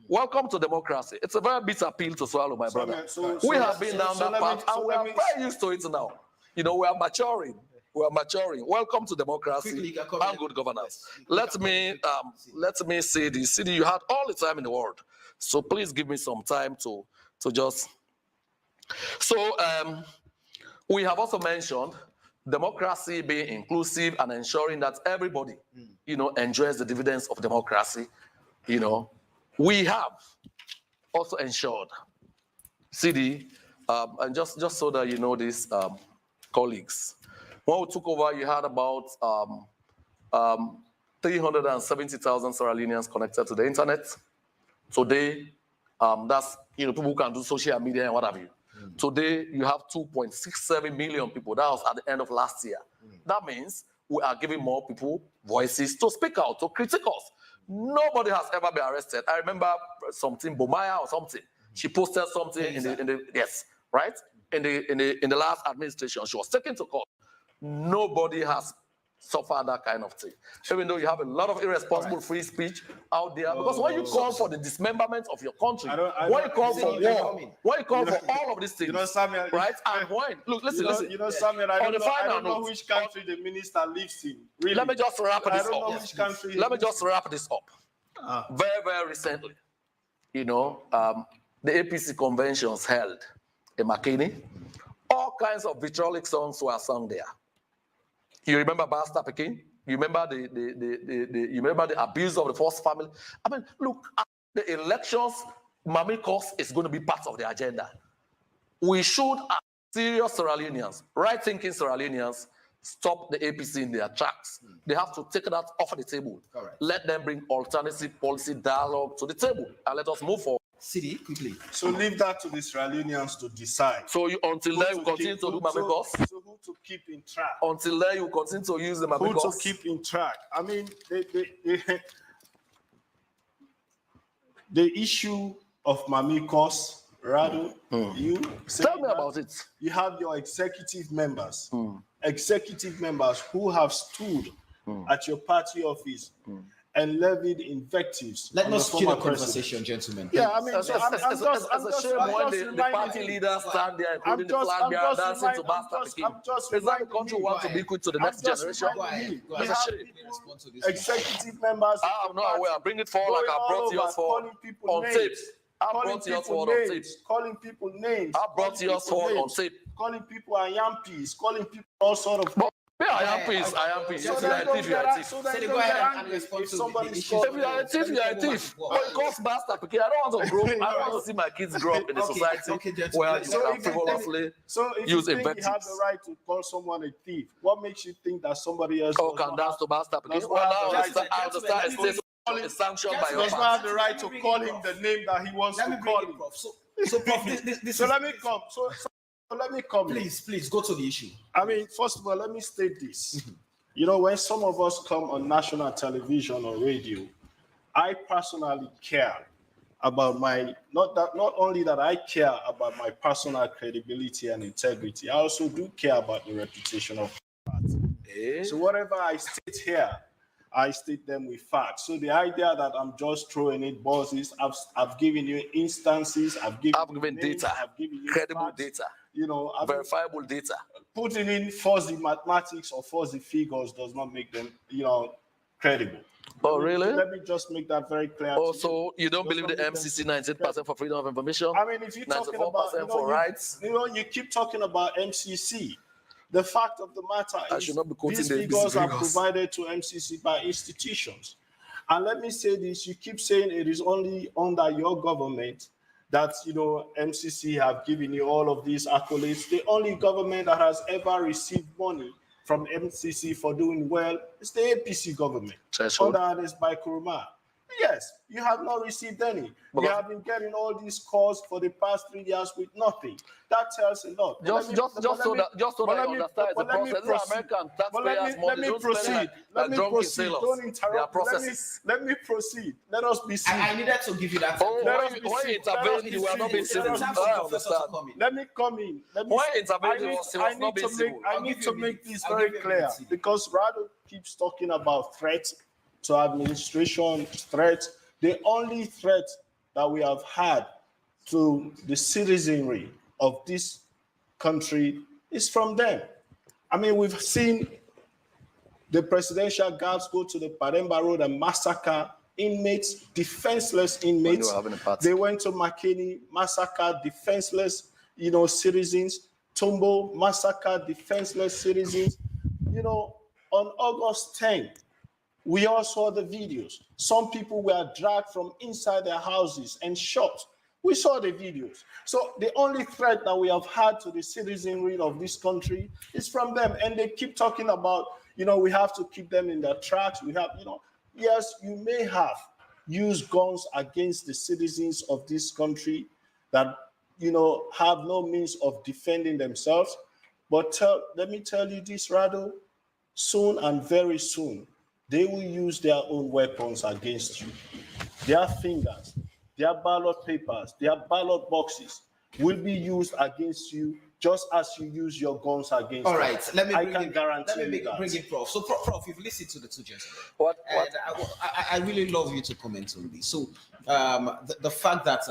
Welcome to democracy. It's a very bitter pill to swallow, my brother. We have been down that path, and we are very used to it now. You know, we are maturing. We are maturing. Welcome to democracy and good governance. Let me say this. Sidi, you had all the time in the world, so please give me some time to just. So we have also mentioned democracy being inclusive and ensuring that everybody, you know, enjoys the dividends of democracy. You know, we have also ensured, Sidi, and just so that you know this, colleagues. When we took over, you had about 370,000 Sierra Leoneans connected to the internet. Today, that's, you know, people who can do social media and what have you. Today, you have 2.67 million people. That was at the end of last year. That means we are giving more people voices to speak out, to critique us. Nobody has ever been arrested. I remember something, Bomaya or something. She posted something in the yes, right? In the last administration, she was taken to court. Nobody has suffered that kind of thing. Even though you have a lot of irresponsible free speech out there, because when you call for the dismemberment of your country, when you call for war, when you call for all of these things, Samuel, right? And when, look, listen. You know, Samuel, I don't know which country the minister lives in. Really. Let me just wrap this up. I don't know which country. Let me just wrap this up. Very, very recently, you know, the APC conventions held in McKinney. All kinds of vitriolic songs were sung there. You remember Basta Peking? You remember the abuse of the first family? I mean, look, the elections, Mami cause is going to be part of the agenda. We should, as serious Sierra Leoneans, right-thinking Sierra Leoneans, stop the APC in their tracks. They have to take that off the table. Correct. Let them bring alternative policy dialogue to the table, and let us move forward. Sidi, quickly. So leave that to the Sierra Leoneans to decide. So until then, you continue to do Mamikos? So who to keep in track? Until then, you continue to use the Mamikos? Who to keep in track? I mean, the issue of Mamikos, Radu, you tell me about it. You have your executive members, who have stood at your party office and levied invectives. Let on us the keep the former president. conversation, gentlemen. Yeah, I mean, so I'm It's just a shame when the reminding party you. leaders stand there, including the I'm flag bearer, just dancing to reminding. Basta Peking. I'm just It's like the reminding country him. wants to be equal to the next generation. We It's a have shame. people, executive members. I'm not aware. Bring it forward like I brought yours for on tape. I brought yours forward on tape. Calling people names. I brought yours forward on tape. Calling people ayampies. Calling people all sort of. I am peace. Yes, you are a thief, you are a thief. So go ahead and respond to the issue. If you are a thief, you are a thief. But it costs Basta Peking. I don't want to grow. I don't want to see my kids grow up in a society where you can frivolously use invectives. You have the right to call someone a thief, what makes you think that somebody else can dance to Basta Peking? Well, I understand it's sanctioned by your does not have the right to call him the name that he wants to call him. So, Prof, so let me come. So let me come. Please go to the issue. I mean, first of all, let me state this. You know, when some of us come on national television or radio, I personally care about not only that I care about my personal credibility and integrity, I also do care about the reputation of the party. So whatever I state here, I state them with facts. So the idea that I'm just throwing it buzzes, I've given you instances, I've given data, I've given you credible facts, data, verifiable data. Putting in fuzzy mathematics or fuzzy figures does not make them, credible. Oh, really? Let me just make that very clear. So you don't believe the MCC 19% for freedom of information? I mean, if you're talking about, for rights, you keep talking about MCC. The fact of the matter is these figures are provided to MCC by institutions. And let me say this, you keep saying it is only under your government that, MCC have given you all of these accolades. The only government that has ever received money from MCC for doing well is the APC government, under Ernest by Kuruma. Yes, you have not received any. You have been getting all these calls for the past 3 years with nothing. That tells a lot. Just so that you understand the process. American taxpayers' money. Let me proceed. Don't interrupt. Let me proceed. Let us be civil. I needed to give you that. When you intervened, you were not being civil. I understand. Let me come in. When intervened, he was not being civil. I need to make this very clear because Rado keeps talking about threats to administration, threats. The only threat that we have had to the citizenry of this country is from them. I mean, we've seen the presidential guards go to the Paremba Road and massacre inmates, defenseless inmates. They went to McKinney, massacre defenseless, citizens. Tombo, massacre defenseless citizens. On August 10th, we all saw the videos. Some people were dragged from inside their houses and shot. We saw the videos. So the only threat that we have had to the citizenry of this country is from them. And they keep talking about, we have to keep them in their tracks. We have, yes, you may have used guns against the citizens of this country that, have no means of defending themselves. But let me tell you this, Rado, soon and very soon, they will use their own weapons against you. Their fingers, their ballot papers, their ballot boxes will be used against you just as you use your guns against All them. right, let me bring it, Prof. So, Prof, you've listened to the two gentlemen. I really love you to comment on this. So, the fact that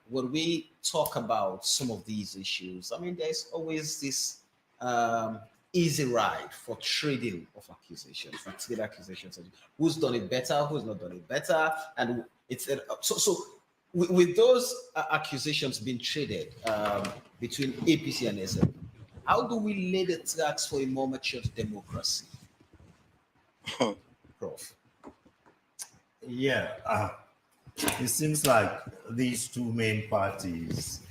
when we talk about some of these issues, I mean, there's always this easy ride for trading of accusations, who's done it better, who's not done it better, and it's so with those accusations being traded between APC and SLP, how do we lay the tracks for a more mature democracy? Prof. Yeah, it seems like these two main parties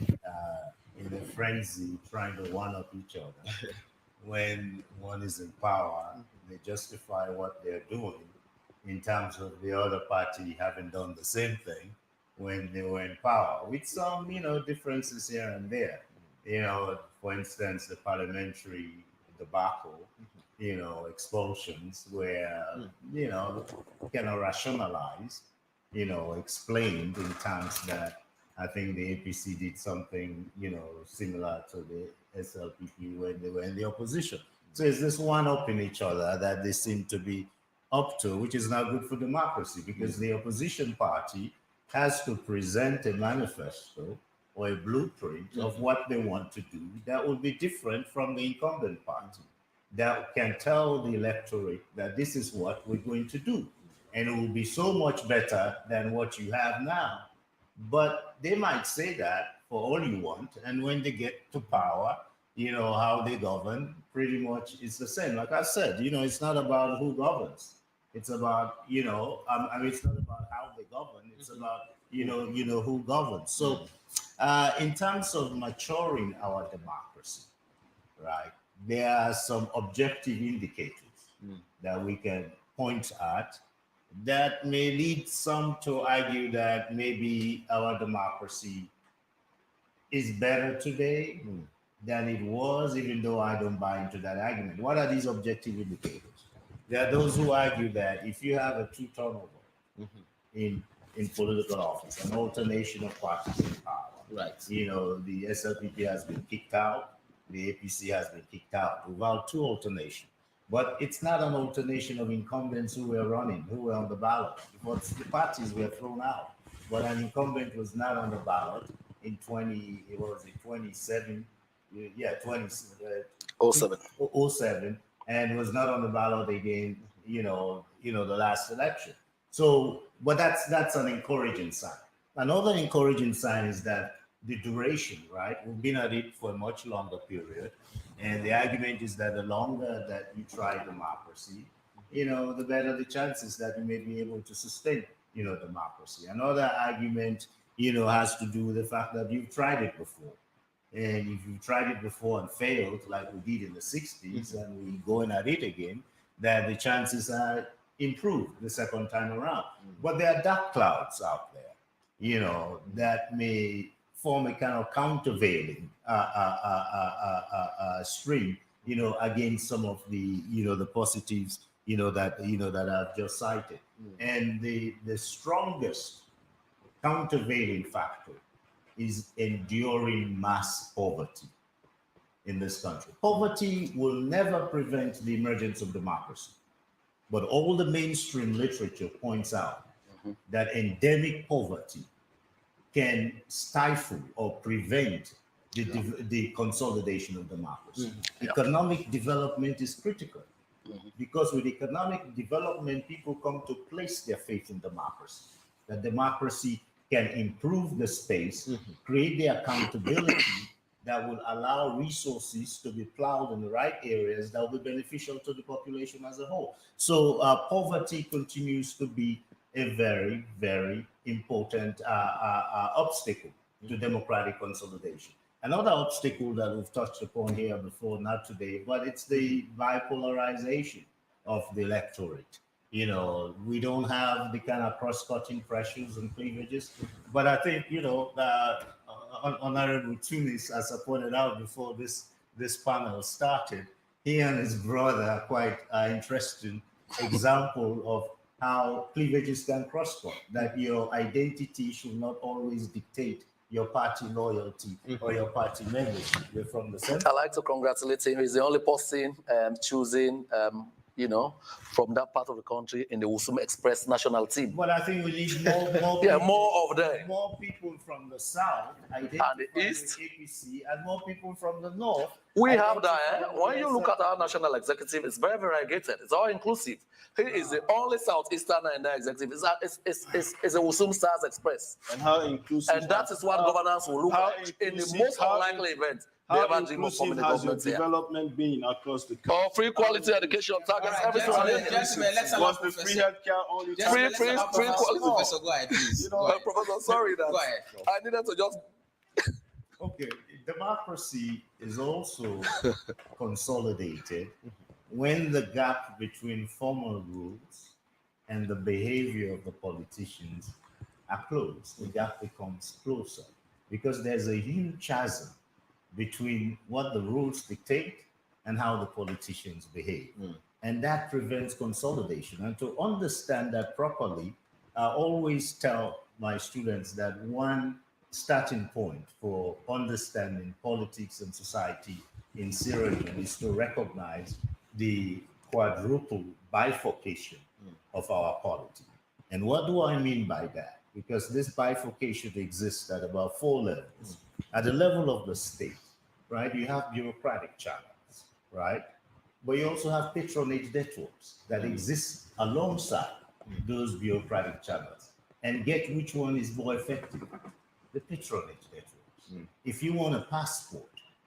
in a frenzy trying to one-up each other. When one is in power, they justify what they're doing in terms of the other party having done the same thing when they were in power, with some, differences here and there. For instance, the parliamentary debacle, expulsions where, cannot rationalize, explained in terms that I think the APC did something, similar to the SLPP when they were in the opposition. So it's this one up in each other that they seem to be up to, which is not good for democracy, because the opposition party has to present a manifesto or a blueprint of what they want to do that will be different from the incumbent party, that can tell the electorate that this is what we're going to do. And it will be so much better than what you have now. But they might say that for all you want. And when they get to power, how they govern pretty much is the same. Like I said, it's not about who governs. It's about, it's not about how they govern. It's about, who governs. So in terms of maturing our democracy, right, there are some objective indicators that we can point at that may lead some to argue that maybe our democracy is better today than it was, even though I don't buy into that argument. What are these objective indicators? There are those who argue that if you have a true turnover in political office, an alternation of parties in power, right? The SLPP has been kicked out, the APC has been kicked out without two alternations. But it's not an alternation of incumbents who were running, who were on the ballot. But the parties were thrown out. But an incumbent was not on the ballot in 27, oh seven, and was not on the ballot again, the last election. So, but that's an encouraging sign. Another encouraging sign is that the duration, right? We've been at it for a much longer period. And the argument is that the longer that you try democracy, the better the chances that you may be able to sustain, democracy. Another argument, has to do with the fact that you've tried it before. And if you've tried it before and failed, like we did in the 60s, and we're going at it again, that the chances are improved the second time around. But there are dark clouds out there, that may form a kind of countervailing string, against some of the, the positives, that I've just cited. And the strongest countervailing factor is enduring mass poverty in this country. Poverty will never prevent the emergence of democracy, but all the mainstream literature points out that endemic poverty can stifle or prevent the consolidation of democracy. Economic development is critical because with economic development, people come to place their faith in democracy. That democracy can improve the space, create the accountability that will allow resources to be plowed in the right areas that will be beneficial to the population as a whole. So poverty continues to be a very, very important obstacle to democratic consolidation. Another obstacle that we've touched upon here before, not today, but it's the bipolarization of the electorate. We don't have the kind of cross-cutting pressures and cleavages, but I think, Honorable Tunis, as I pointed out before this panel started, he and his brother are quite interesting example of how cleavages can cross-cut, that your identity should not always dictate your party loyalty or your party membership. You're from the center. I'd like to congratulate him. He's the only person choosing, from that part of the country in the Usum Express national team. But I think we need more yeah, people, more of them. More people from the south, and the east, APC, and more people from the north. We have that. When you look at our national executive, it's very variegated. It's all inclusive. He is the only Southeasterner in the executive. It's a Usum Stars Express. And how inclusive? And that is what governance will look like in the most unlikely event. How inclusive has your development been across the country? Free quality education targets everything. Was the free healthcare only? Free quality. Professor, go ahead, please. Professor, sorry that go ahead. I needed to just. Okay, democracy is also consolidated when the gap between formal rules and the behavior of the politicians are closed. The gap becomes closer because there's a huge chasm between what the rules dictate and how the politicians behave. And that prevents consolidation. And to understand that properly, I always tell my students that one starting point for understanding politics and society in Sierra Leone is to recognize the quadruple bifurcation of our polity. And what do I mean by that? Because this bifurcation exists at about 4 levels. At the level of the state, right, you have bureaucratic channels, right? But you also have patronage networks that exist alongside those bureaucratic channels. And get which one is more effective? The patronage networks. If you want a passport,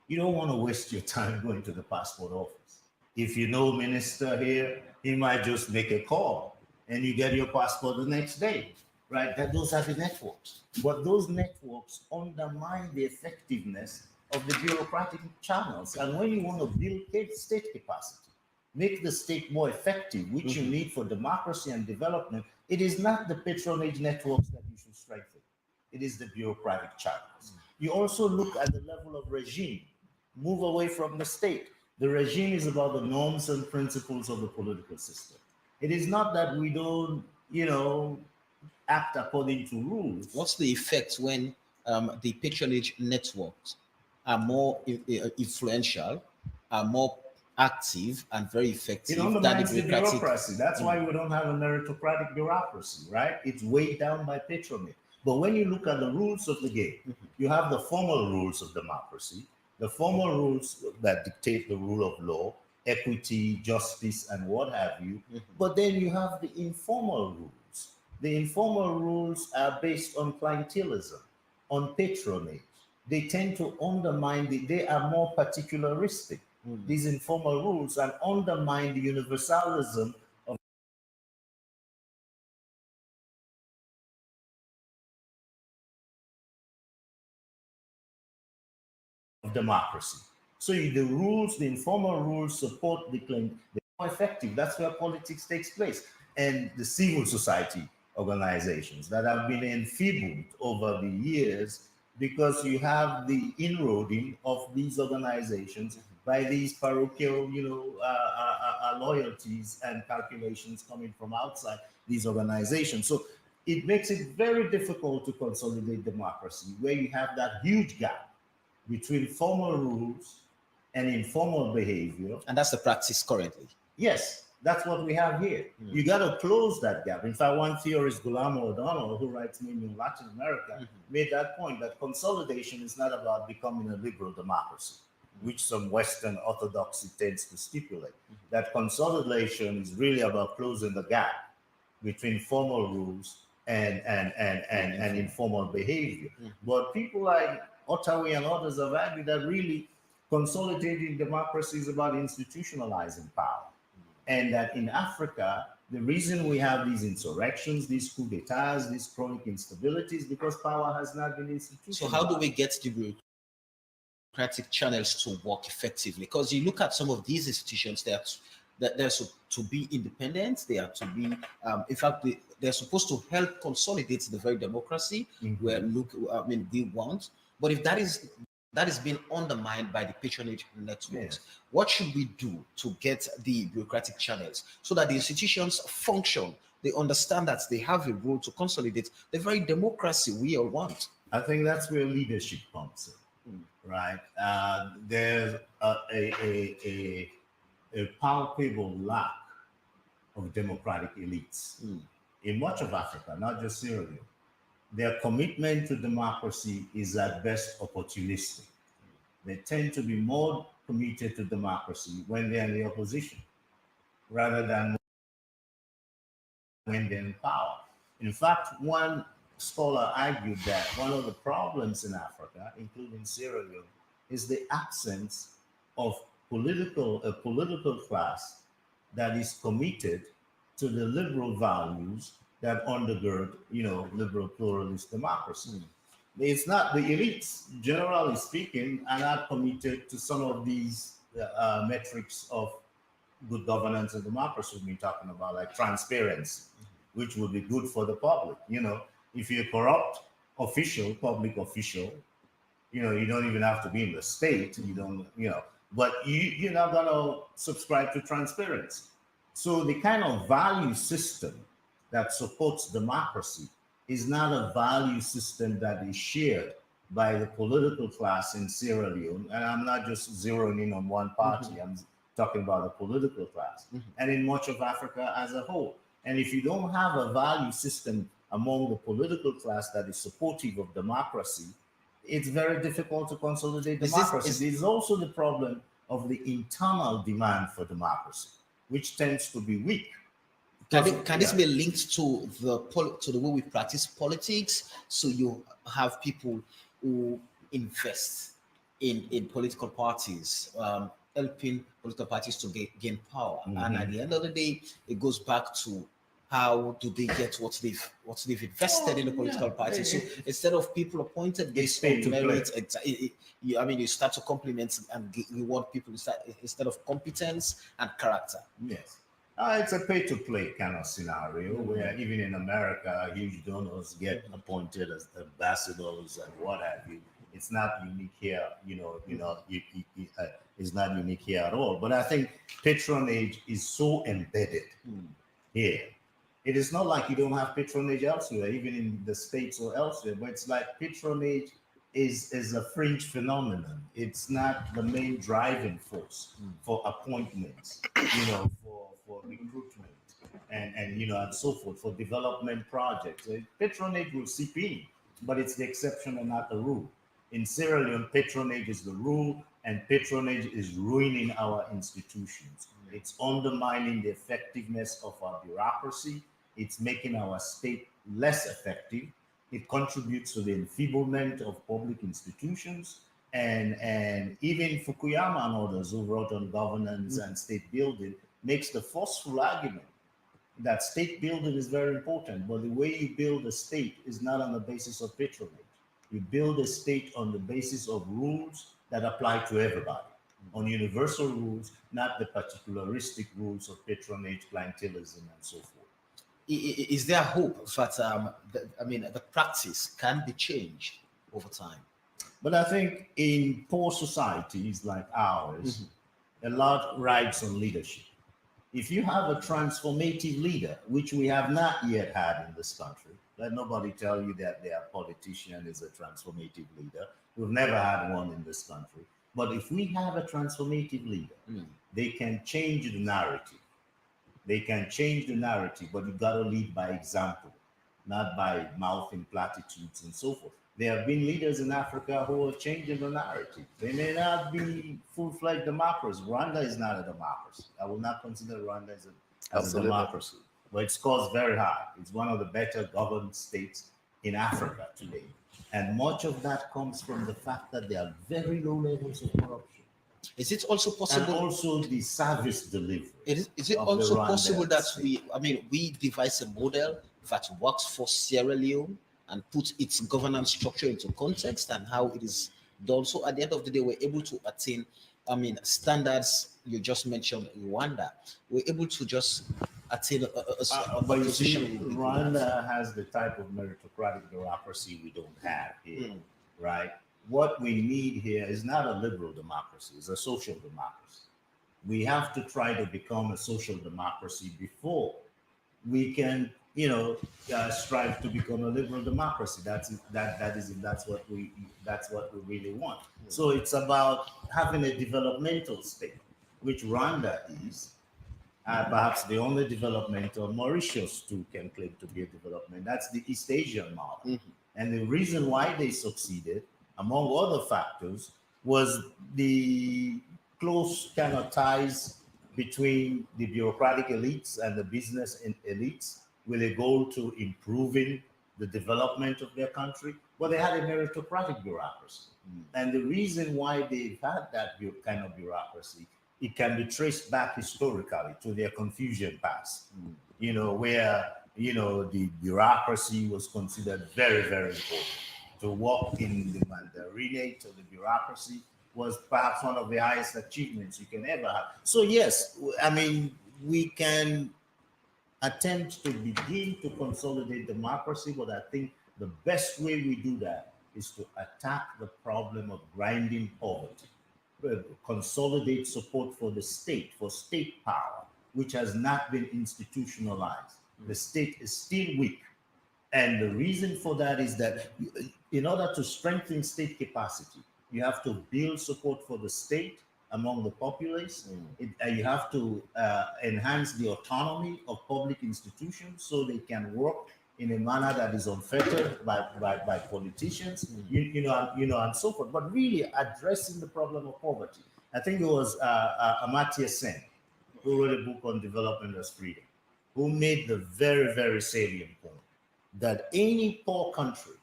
you don't want to waste your time going to the passport office. If you know minister here, he might just make a call and you get your passport the next day, right? Those are the networks. But those networks undermine the effectiveness of the bureaucratic channels. And when you want to build state capacity, make the state more effective, which you need for democracy and development, it is not the patronage networks that you should strengthen. It is the bureaucratic channels. You also look at the level of regime, move away from the state. The regime is about the norms and principles of the political system. It is not that we don't, act according to rules. What's the effect when the patronage networks are more influential, are more active and very effective? It undermines the bureaucracy. That's why we don't have a meritocratic bureaucracy, right? It's weighed down by patronage. But when you look at the rules of the game, you have the formal rules of democracy, the formal rules that dictate the rule of law, equity, justice, and what have you. But then you have the informal rules. The informal rules are based on clientelism, on patronage. They tend to undermine, they are more particularistic, these informal rules, and undermine the universalism of democracy. So the rules, the informal rules support the claim, they're more effective. That's where politics takes place. And the civil society organizations that have been enfeebled over the years because you have the inroading of these organizations by these parochial, loyalties and calculations coming from outside these organizations. So it makes it very difficult to consolidate democracy where you have that huge gap between formal rules and informal behavior. And that's the practice currently. Yes, that's what we have here. You got to close that gap. In fact, one theorist, Guillermo O'Donnell, who writes mainly in Latin America, made that point that consolidation is not about becoming a liberal democracy, which some Western orthodoxy tends to stipulate. That consolidation is really about closing the gap between formal rules and informal behavior. But people like Ottawa and others have argued that really consolidating democracy is about institutionalizing power. And that in Africa, the reason we have these insurrections, these coups d'etats, these chronic instabilities, because power has not been institutionalized. So how do we get the bureaucratic channels to work effectively? Because you look at some of these institutions, they're to be independent, they are to be, in fact, they're supposed to help consolidate the very democracy we want. But if that is being undermined by the patronage networks, what should we do to get the bureaucratic channels so that the institutions function? They understand that they have a role to consolidate the very democracy we all want. I think that's where leadership comes in, right? There's a palpable lack of democratic elites in much of Africa, not just Sierra Leone. Their commitment to democracy is at best opportunistic. They tend to be more committed to democracy when they're in the opposition rather than when they're in power. In fact, one scholar argued that one of the problems in Africa, including Sierra Leone, is the absence of a political class that is committed to the liberal values that undergird, liberal pluralist democracy. It's not the elites, generally speaking, are not committed to some of these metrics of good governance and democracy we've been talking about, like transparency, which would be good for the public. If you're a corrupt official, public official, you don't even have to be in the state, but you're not gonna subscribe to transparency. So the kind of value system that supports democracy is not a value system that is shared by the political class in Sierra Leone. And I'm not just zeroing in on one party, I'm talking about the political class, and in much of Africa as a whole. And if you don't have a value system among the political class that is supportive of democracy, it's very difficult to consolidate democracy. There's also the problem of the internal demand for democracy, which tends to be weak. Can this be linked to the way we practice politics? So you have people who invest in political parties, helping political parties to gain power, and at the end of the day, it goes back to how do they get what they've invested in the political party. So instead of people appointed based on merit, you start to compliment and reward people instead of competence and character. Yes. It's a pay-to-play kind of scenario where even in America, huge donors get appointed as ambassadors and what have you. It's not unique here, it's not unique here at all. But I think patronage is so embedded here. It is not like you don't have patronage elsewhere, even in the States or elsewhere, but it's like patronage is a fringe phenomenon. It's not the main driving force for appointments, for recruitment and so forth, for development projects. Patronage will seep in, but it's the exception and not the rule. In Sierra Leone, patronage is the rule, and patronage is ruining our institutions. It's undermining the effectiveness of our bureaucracy. It's making our state less effective. It contributes to the enfeeblement of public institutions. And even Fukuyama and others who wrote on governance and state building makes the forceful argument that state building is very important, but the way you build a state is not on the basis of patronage. You build a state on the basis of rules that apply to everybody, on universal rules, not the particularistic rules of patronage, clientelism, and so forth. Is there hope that the practice can be changed over time? But I think in poor societies like ours, a lot rides on leadership. If you have a transformative leader, which we have not yet had in this country, let nobody tell you that their politician is a transformative leader. We've never had one in this country. But if we have a transformative leader, they can change the narrative. They can change the narrative, but you gotta lead by example, not by mouthing platitudes and so forth. There have been leaders in Africa who are changing the narrative. They may not be full-fledged democracies. Rwanda is not a democracy. I will not consider Rwanda as a democracy, but it scores very high. It's one of the better governed states in Africa today. And much of that comes from the fact that there are very low levels of corruption. Is it also possible? And also the service delivery. Is it also possible that we devise a model that works for Sierra Leone and put its governance structure into context and how it is done? So at the end of the day, we're able to attain, standards you just mentioned in Rwanda. We're able to just attain a position. Rwanda has the type of meritocratic bureaucracy we don't have here, right? What we need here is not a liberal democracy, it's a social democracy. We have to try to become a social democracy before we can, strive to become a liberal democracy. That's what we really want. So it's about having a developmental state, which Rwanda is. Perhaps the only developmental, Mauritius too can claim to be a development. That's the East Asian model. And the reason why they succeeded, among other factors, was the close kind of ties between the bureaucratic elites and the business elites with a goal to improving the development of their country. But they had a meritocratic bureaucracy. And the reason why they've had that kind of bureaucracy, it can be traced back historically to their Confucian past, where, the bureaucracy was considered very, very important. To work in the mandarinate of the bureaucracy was perhaps one of the highest achievements you can ever have. So yes, we can attempt to begin to consolidate democracy, but I think the best way we do that is to attack the problem of grinding poverty, consolidate support for the state, for state power, which has not been institutionalized. The state is still weak. And the reason for that is that in order to strengthen state capacity, you have to build support for the state among the populace. You have to enhance the autonomy of public institutions so they can work in a manner that is unfettered by politicians, and so forth. But really addressing the problem of poverty. I think it was Amartya Sen who wrote a book on development as freedom, who made the very, very salient point that any poor country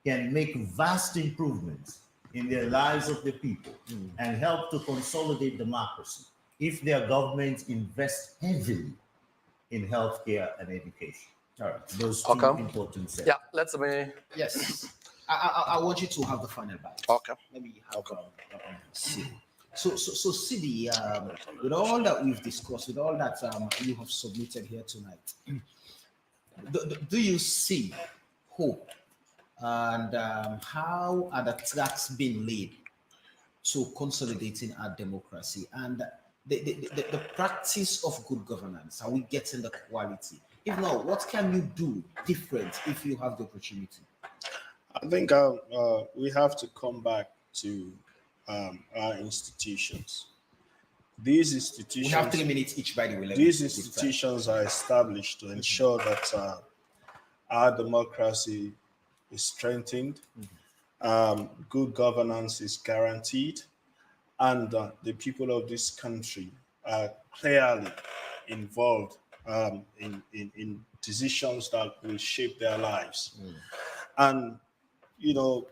can make vast improvements in the lives of the people and help to consolidate democracy if their governments invest heavily in healthcare and education. All right, those two important sectors. Yeah, let's me. Yes, I want you to have the final bite. Okay. Let me have Sidi. So Sidi, with all that we've discussed, with all that you have submitted here tonight, do you see hope, and how are the tracks being laid to consolidating our democracy and the practice of good governance? Are we getting the quality? If not, what can you do different if you have the opportunity? I think we have to come back to our institutions. These institutions. We have 3 minutes each, by the way. These institutions are established to ensure that our democracy is strengthened, good governance is guaranteed, and the people of this country are clearly involved in decisions that will shape their lives. And,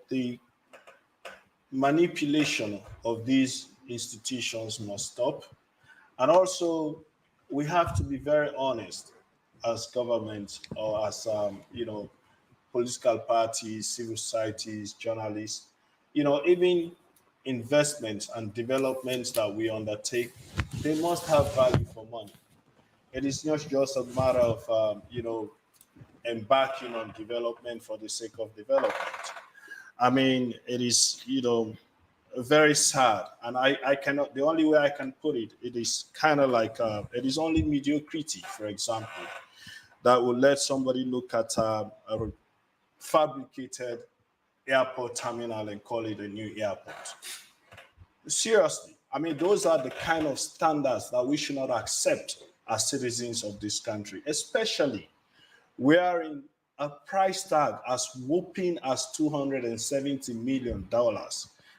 the manipulation of these institutions must stop. And also, we have to be very honest as government or as, political parties, civil societies, journalists, even investments and developments that we undertake, they must have value for money. It is not just a matter of, embarking on development for the sake of development. I mean, it is, very sad. And I cannot, the only way I can put it, it is kind of like, it is only mediocrity, for example, that will let somebody look at a fabricated airport terminal and call it a new airport. Seriously, I mean, those are the kind of standards that we should not accept as citizens of this country, especially wherein a price tag as whopping as $270 million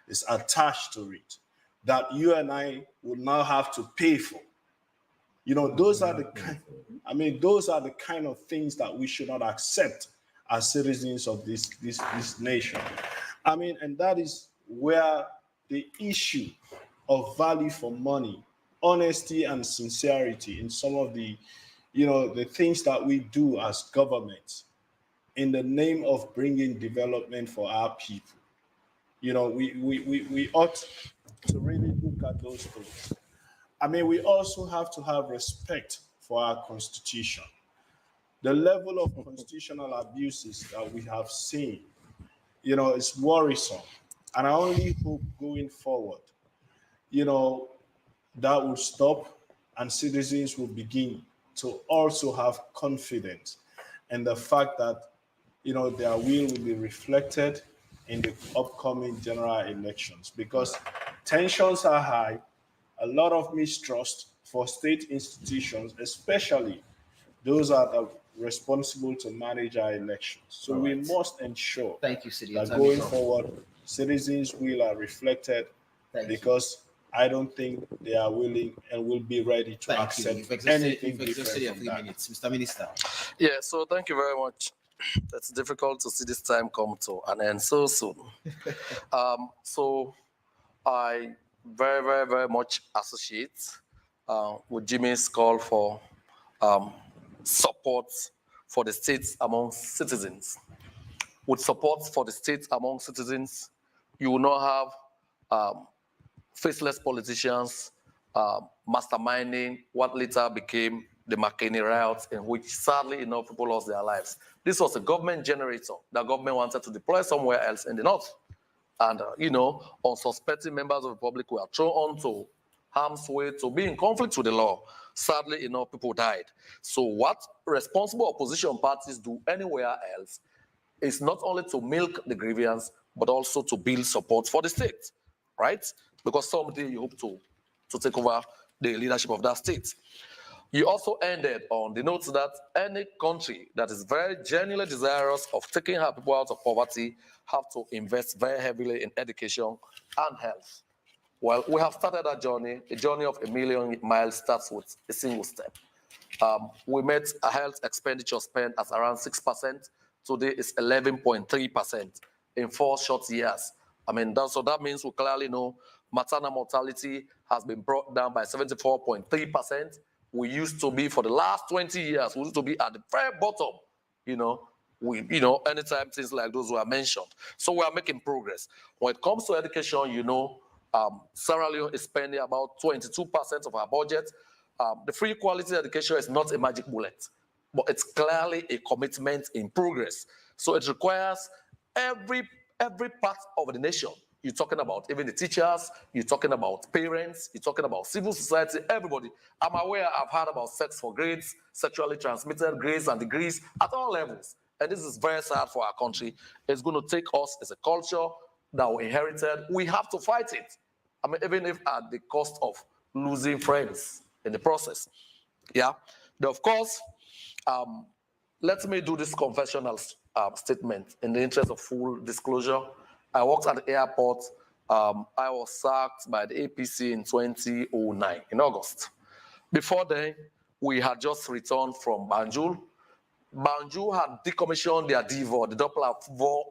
is attached to it that you and I would now have to pay for. Those are those are the kind of things that we should not accept as citizens of this nation. I mean, and that is where the issue of value for money, honesty and sincerity in some of the, the things that we do as government in the name of bringing development for our people. We ought to really look at those things. I mean, we also have to have respect for our constitution. The level of constitutional abuses that we have seen, is worrisome. And I only hope going forward, that will stop and citizens will begin to also have confidence in the fact that, their will be reflected in the upcoming general elections, because tensions are high, a lot of mistrust for state institutions, especially those that are responsible to manage our elections. So we must ensure Thank you, Sidi. that going forward, citizens' will are reflected, because I don't think they are willing and will be ready to accept anything different from that. Mr. Minister. Yeah, so thank you very much. It's difficult to see this time come to an end so soon. So I very, very, very much associate with Jimmy's call for support for the states among citizens. With support for the states among citizens, you will not have faceless politicians masterminding what later became the McKinney riots, in which sadly enough people lost their lives. This was a government generator that government wanted to deploy somewhere else in the north. And, unsuspecting members of the public were thrown onto harm's way to be in conflict with the law. Sadly enough, people died. So what responsible opposition parties do anywhere else is not only to milk the grievance, but also to build support for the state, right? because someday you hope to take over the leadership of that state. You also ended on the note that any country that is very genuinely desirous of taking her people out of poverty have to invest very heavily in education and health. Well, we have started that journey. A journey of 1,000,000 miles starts with a single step. We met a health expenditure spend at around 6%. Today it's 11.3% in 4 short years. I mean, so that means we clearly know maternal mortality has been brought down by 74.3%. We used to be, for the last 20 years, we used to be at the very bottom, anytime things like those were mentioned. So we are making progress. When it comes to education, Sierra Leone is spending about 22% of our budget. The free quality education is not a magic bullet, but it's clearly a commitment in progress. So it requires every part of the nation. You're talking about even the teachers, you're talking about parents, you're talking about civil society, everybody. I'm aware, I've heard about sex for grades, sexually transmitted grades and degrees at all levels. And this is very sad for our country. It's going to take us as a culture that we inherited. We have to fight it. I mean, even if at the cost of losing friends in the process. Yeah. Now, of course, let me do this confessional statement in the interest of full disclosure. I worked at the airport. I was sacked by the APC in 2009, in August. Before then, we had just returned from Banjul. Banjul had decommissioned their DVOR, the Doppler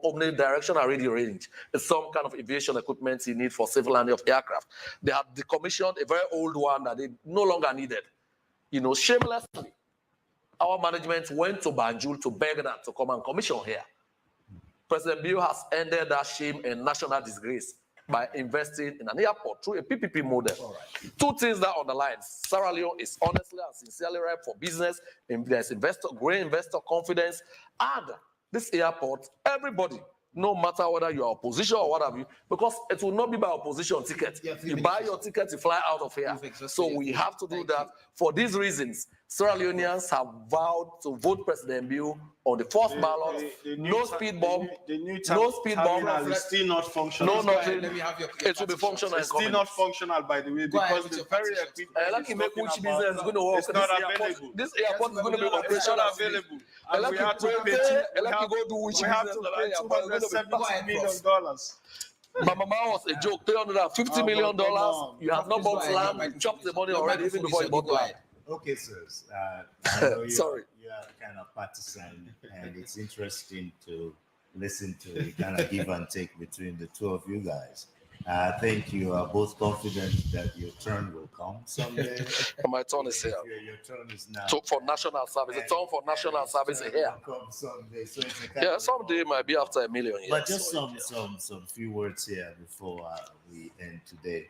omnidirectional radio range. It's some kind of aviation equipment you need for civil landing of aircraft. They had decommissioned a very old one that they no longer needed. Shamelessly, our management went to Banjul to beg them to come and commission here. President Bill has ended that shame and national disgrace by investing in an airport through a PPP model. Right. 2 things that underline. Sierra Leone is honestly and sincerely ripe for business. And there's growing investor confidence. And this airport, everybody, no matter whether you're opposition or what have you, because it will not be by opposition ticket. You buy your ticket, you fly out of here. So we have to do that. For these reasons, Sierra Leoneans have vowed to vote President Bill on the first ballot. No speed bump. No speed bump. It's still not functional. No, nothing. It will be functional. It's still not functional, by the way, because the very equipment like make which business is going to work. It's not available. This airport is going to be operational. It's not available. And we have to pay. We have to pay $270 million. My mama was a joke. $350 million. You have not bought land. You chopped the money already even before you bought land. Okay, sirs. I know Sorry. You are kind of partisan, and it's interesting to listen to the kind of give and take between the two of you guys. I think you are both confident that your turn will come someday. My turn is here. Your turn is now. So for national service. The turn for national service is here. Come someday. So it's someday it might be after 1 million years. But just some few words here before we end today.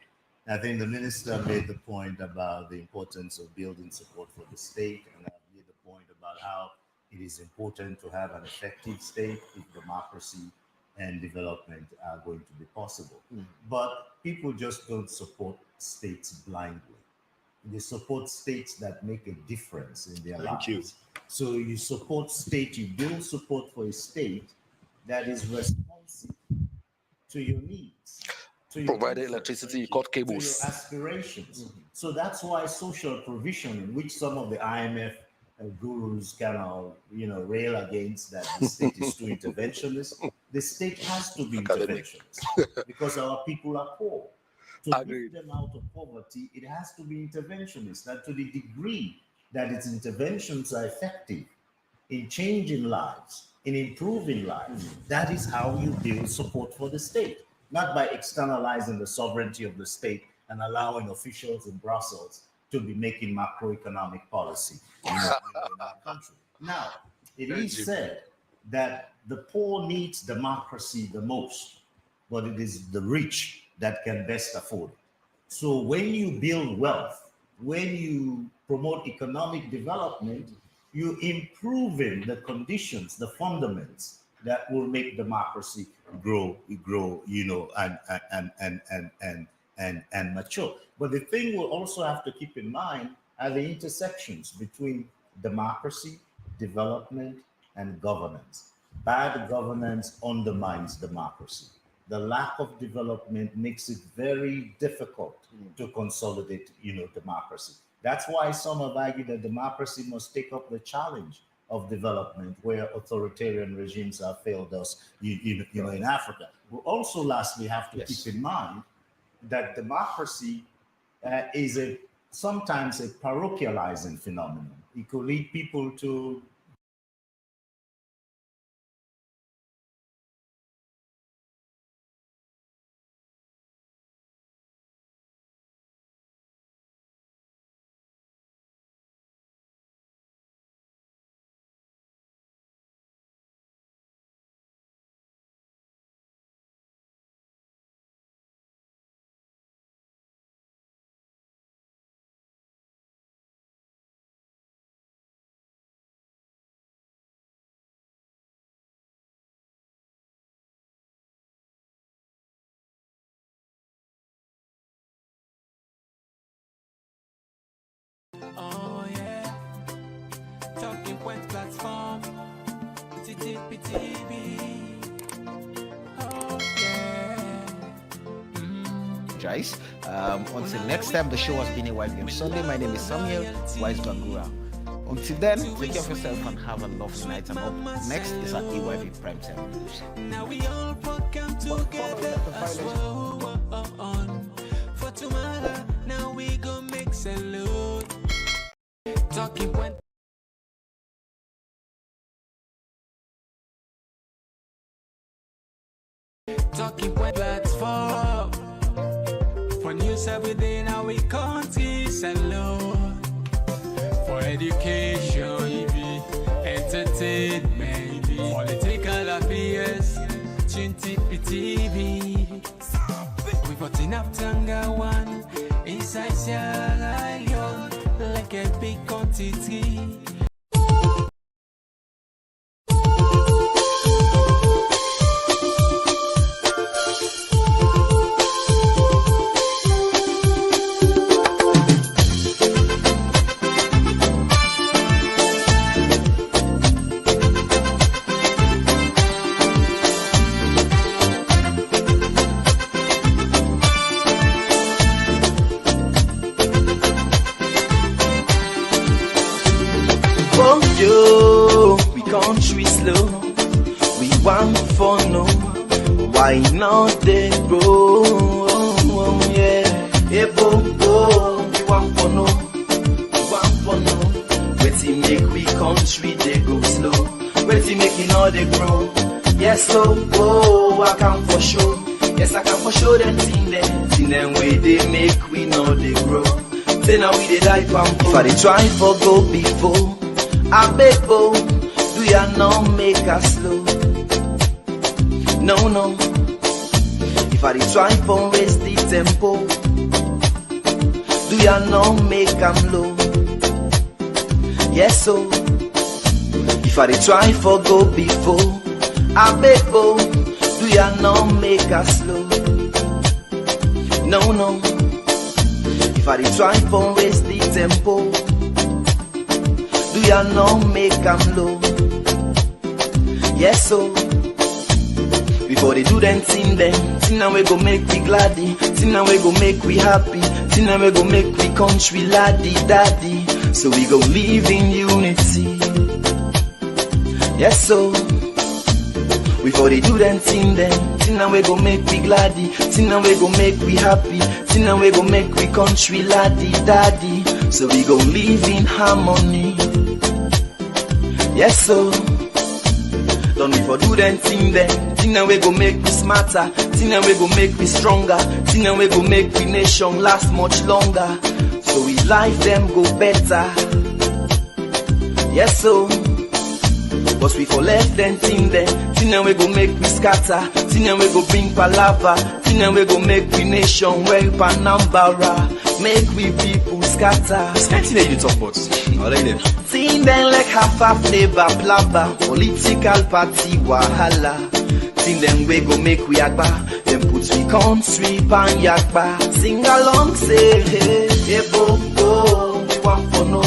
I think the minister made the point about the importance of building support for the state, and I made the point about how it is important to have an effective state if democracy and development are going to be possible. But people just don't support states blindly. They support states that make a difference in their lives. Thank you. So you support state, you build support for a state that is responsive to your needs. Provided electricity, you cut cables. To your aspirations. So that's why social provision, in which some of the IMF gurus kind of, rail against, that the state is too interventionist. The state has to be interventionist because our people are poor. To bring them out of poverty, it has to be interventionist. And to the degree that its interventions are effective in changing lives, in improving lives, that is how you build support for the state. Not by externalizing the sovereignty of the state and allowing officials in Brussels to be making macroeconomic policy in our country. Now, it is said that the poor needs democracy the most, but it is the rich that can best afford it. So when you build wealth, when you promote economic development, you're improving the conditions, the fundamentals that will make democracy grow, and mature. But the thing we'll also have to keep in mind are the intersections between democracy, development, and governance. Bad governance undermines democracy. the lack of development makes it very difficult to consolidate, democracy. That's why some have argued that democracy must take up the challenge of development where authoritarian regimes have failed us, in Africa. We also, lastly, have to keep in mind that democracy is sometimes a parochializing phenomenon. It could lead people to Oh yeah, talking point platform, TTPTV. Oh yeah. Guys, until next time, the show has been a YBM Sunday. My name is Samuel Wise Bangura. Until then, take care of yourself and have a lovely night. And up next is our EYV Primetime News. Now we all come together as one for tomorrow. Now we go make salute. Talking point. Talking point platform for news every day. Now we country salute for education, entertainment, political affairs. TV. We put enough Tanga one inside Sierra Leone like a big quantity. Why not they grow? Yeah, hey, bo, we want for no. Waiting make we country they go slow. Waiting making all they grow. Yes, so I can for sure. Yes, I can for sure them thing them way they make we know they grow. Say now we they die pampo. If I they try for go before, I beg bo, do ya not make us slow? No. If I try for raise the tempo, do ya not make am low? Yes, so if I try for go before, I beg bo, do ya not make us slow? No. If I try for raise the tempo, do ya not make am low? Yes, so before they do them thing now we go make we gladdy, thing now we go make we happy, thing now we go make we country laddie daddy. So we go live in unity. Yes, so before they do them thing now we go make we gladdy, thing now we go make we happy, thing now we go make we country laddie daddy. So we go live in harmony. Yes, so don't we for do them thing now we go make we smarter, thing now we go make we stronger, thing now we go make we nation last much longer. So we life them go better. Yes, so but we for left them thing now we go make we scatter, thing now we go bring palava, thing now we go make we nation well panambara, make we people scatter. Thing that you talk about, I like them. Thing them like half flavor plaba, political party wahala. Thing them we go make we agba, them put we country pan yakba. Sing along say hey bo, we want for no.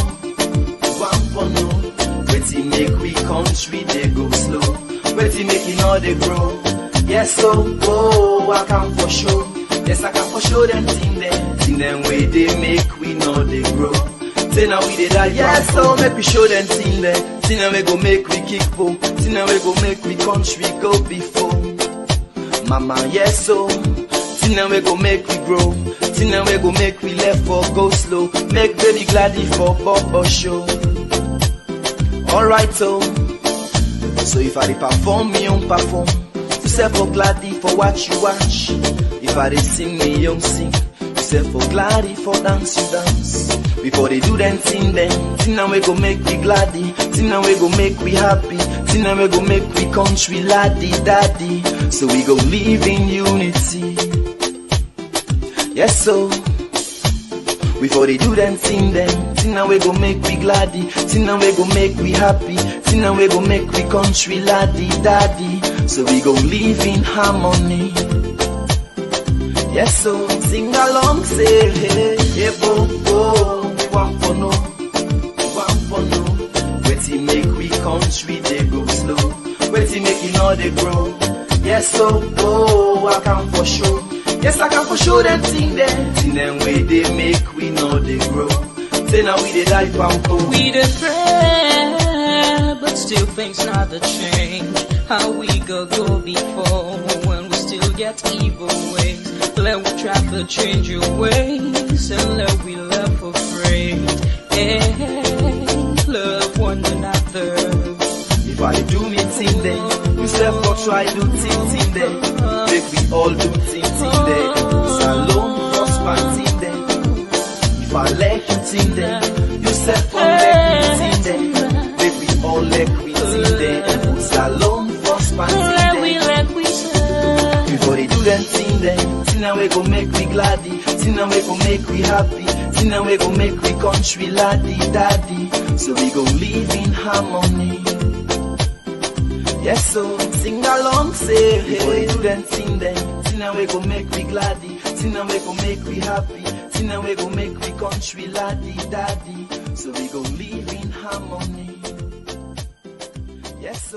Waiting make we country they go slow. Waiting making all they grow. Yes, oh, I can for sure. Yes, I can for sure them thing them way they make we know they grow. Say now we did that, yes, so make we show them thing them we go make we kick for, thing them we go make we country go before. Mama, yes, so thing them we go make we grow, thing them we go make we left for go slow, make baby gladdy for Bobo show. Alright, so if I perform, me on perform. You say for gladdy for watch you watch. If I sing, me young sing. You say for gladdy for dance you dance. Before they do them thing now we go make we gladdy, thing now we go make we happy, thing now we go make we country laddie daddy. So we go live in unity. Yes, so before they do them thing now we go make we gladdy, thing now we go make we happy, thing now we go make we country laddie daddy. So we go live in harmony. Yes, so sing along, say hey, hey, bo, bo. We want for no. Waiting make we country they go slow. Waiting make it know they grow. Yes, so oh, I can for sure. Yes, I can for sure them thing them way they make we know they grow. Say now we they die pampo. We the pray, but still things never change. How we go before when we still get evil ways. Let we try to change your ways and let we love for free. Hey, love one another. If I do me thing then, you self go try do thing then. Make we all do thing then. Salon prosper thing then. If I let you thing then, you self go let me thing then. Make we all let we thing then. Salon prosper thing then. Before they do them thing now we go make we gladdy, thing now we go make we happy, thing now we go make we country laddie daddy. So we go live in harmony. Yes, so sing along, say hey. Before they do them thing now we go make we gladdy, thing now we go make we happy, thing now we go make we country laddie daddy. So we go live in harmony.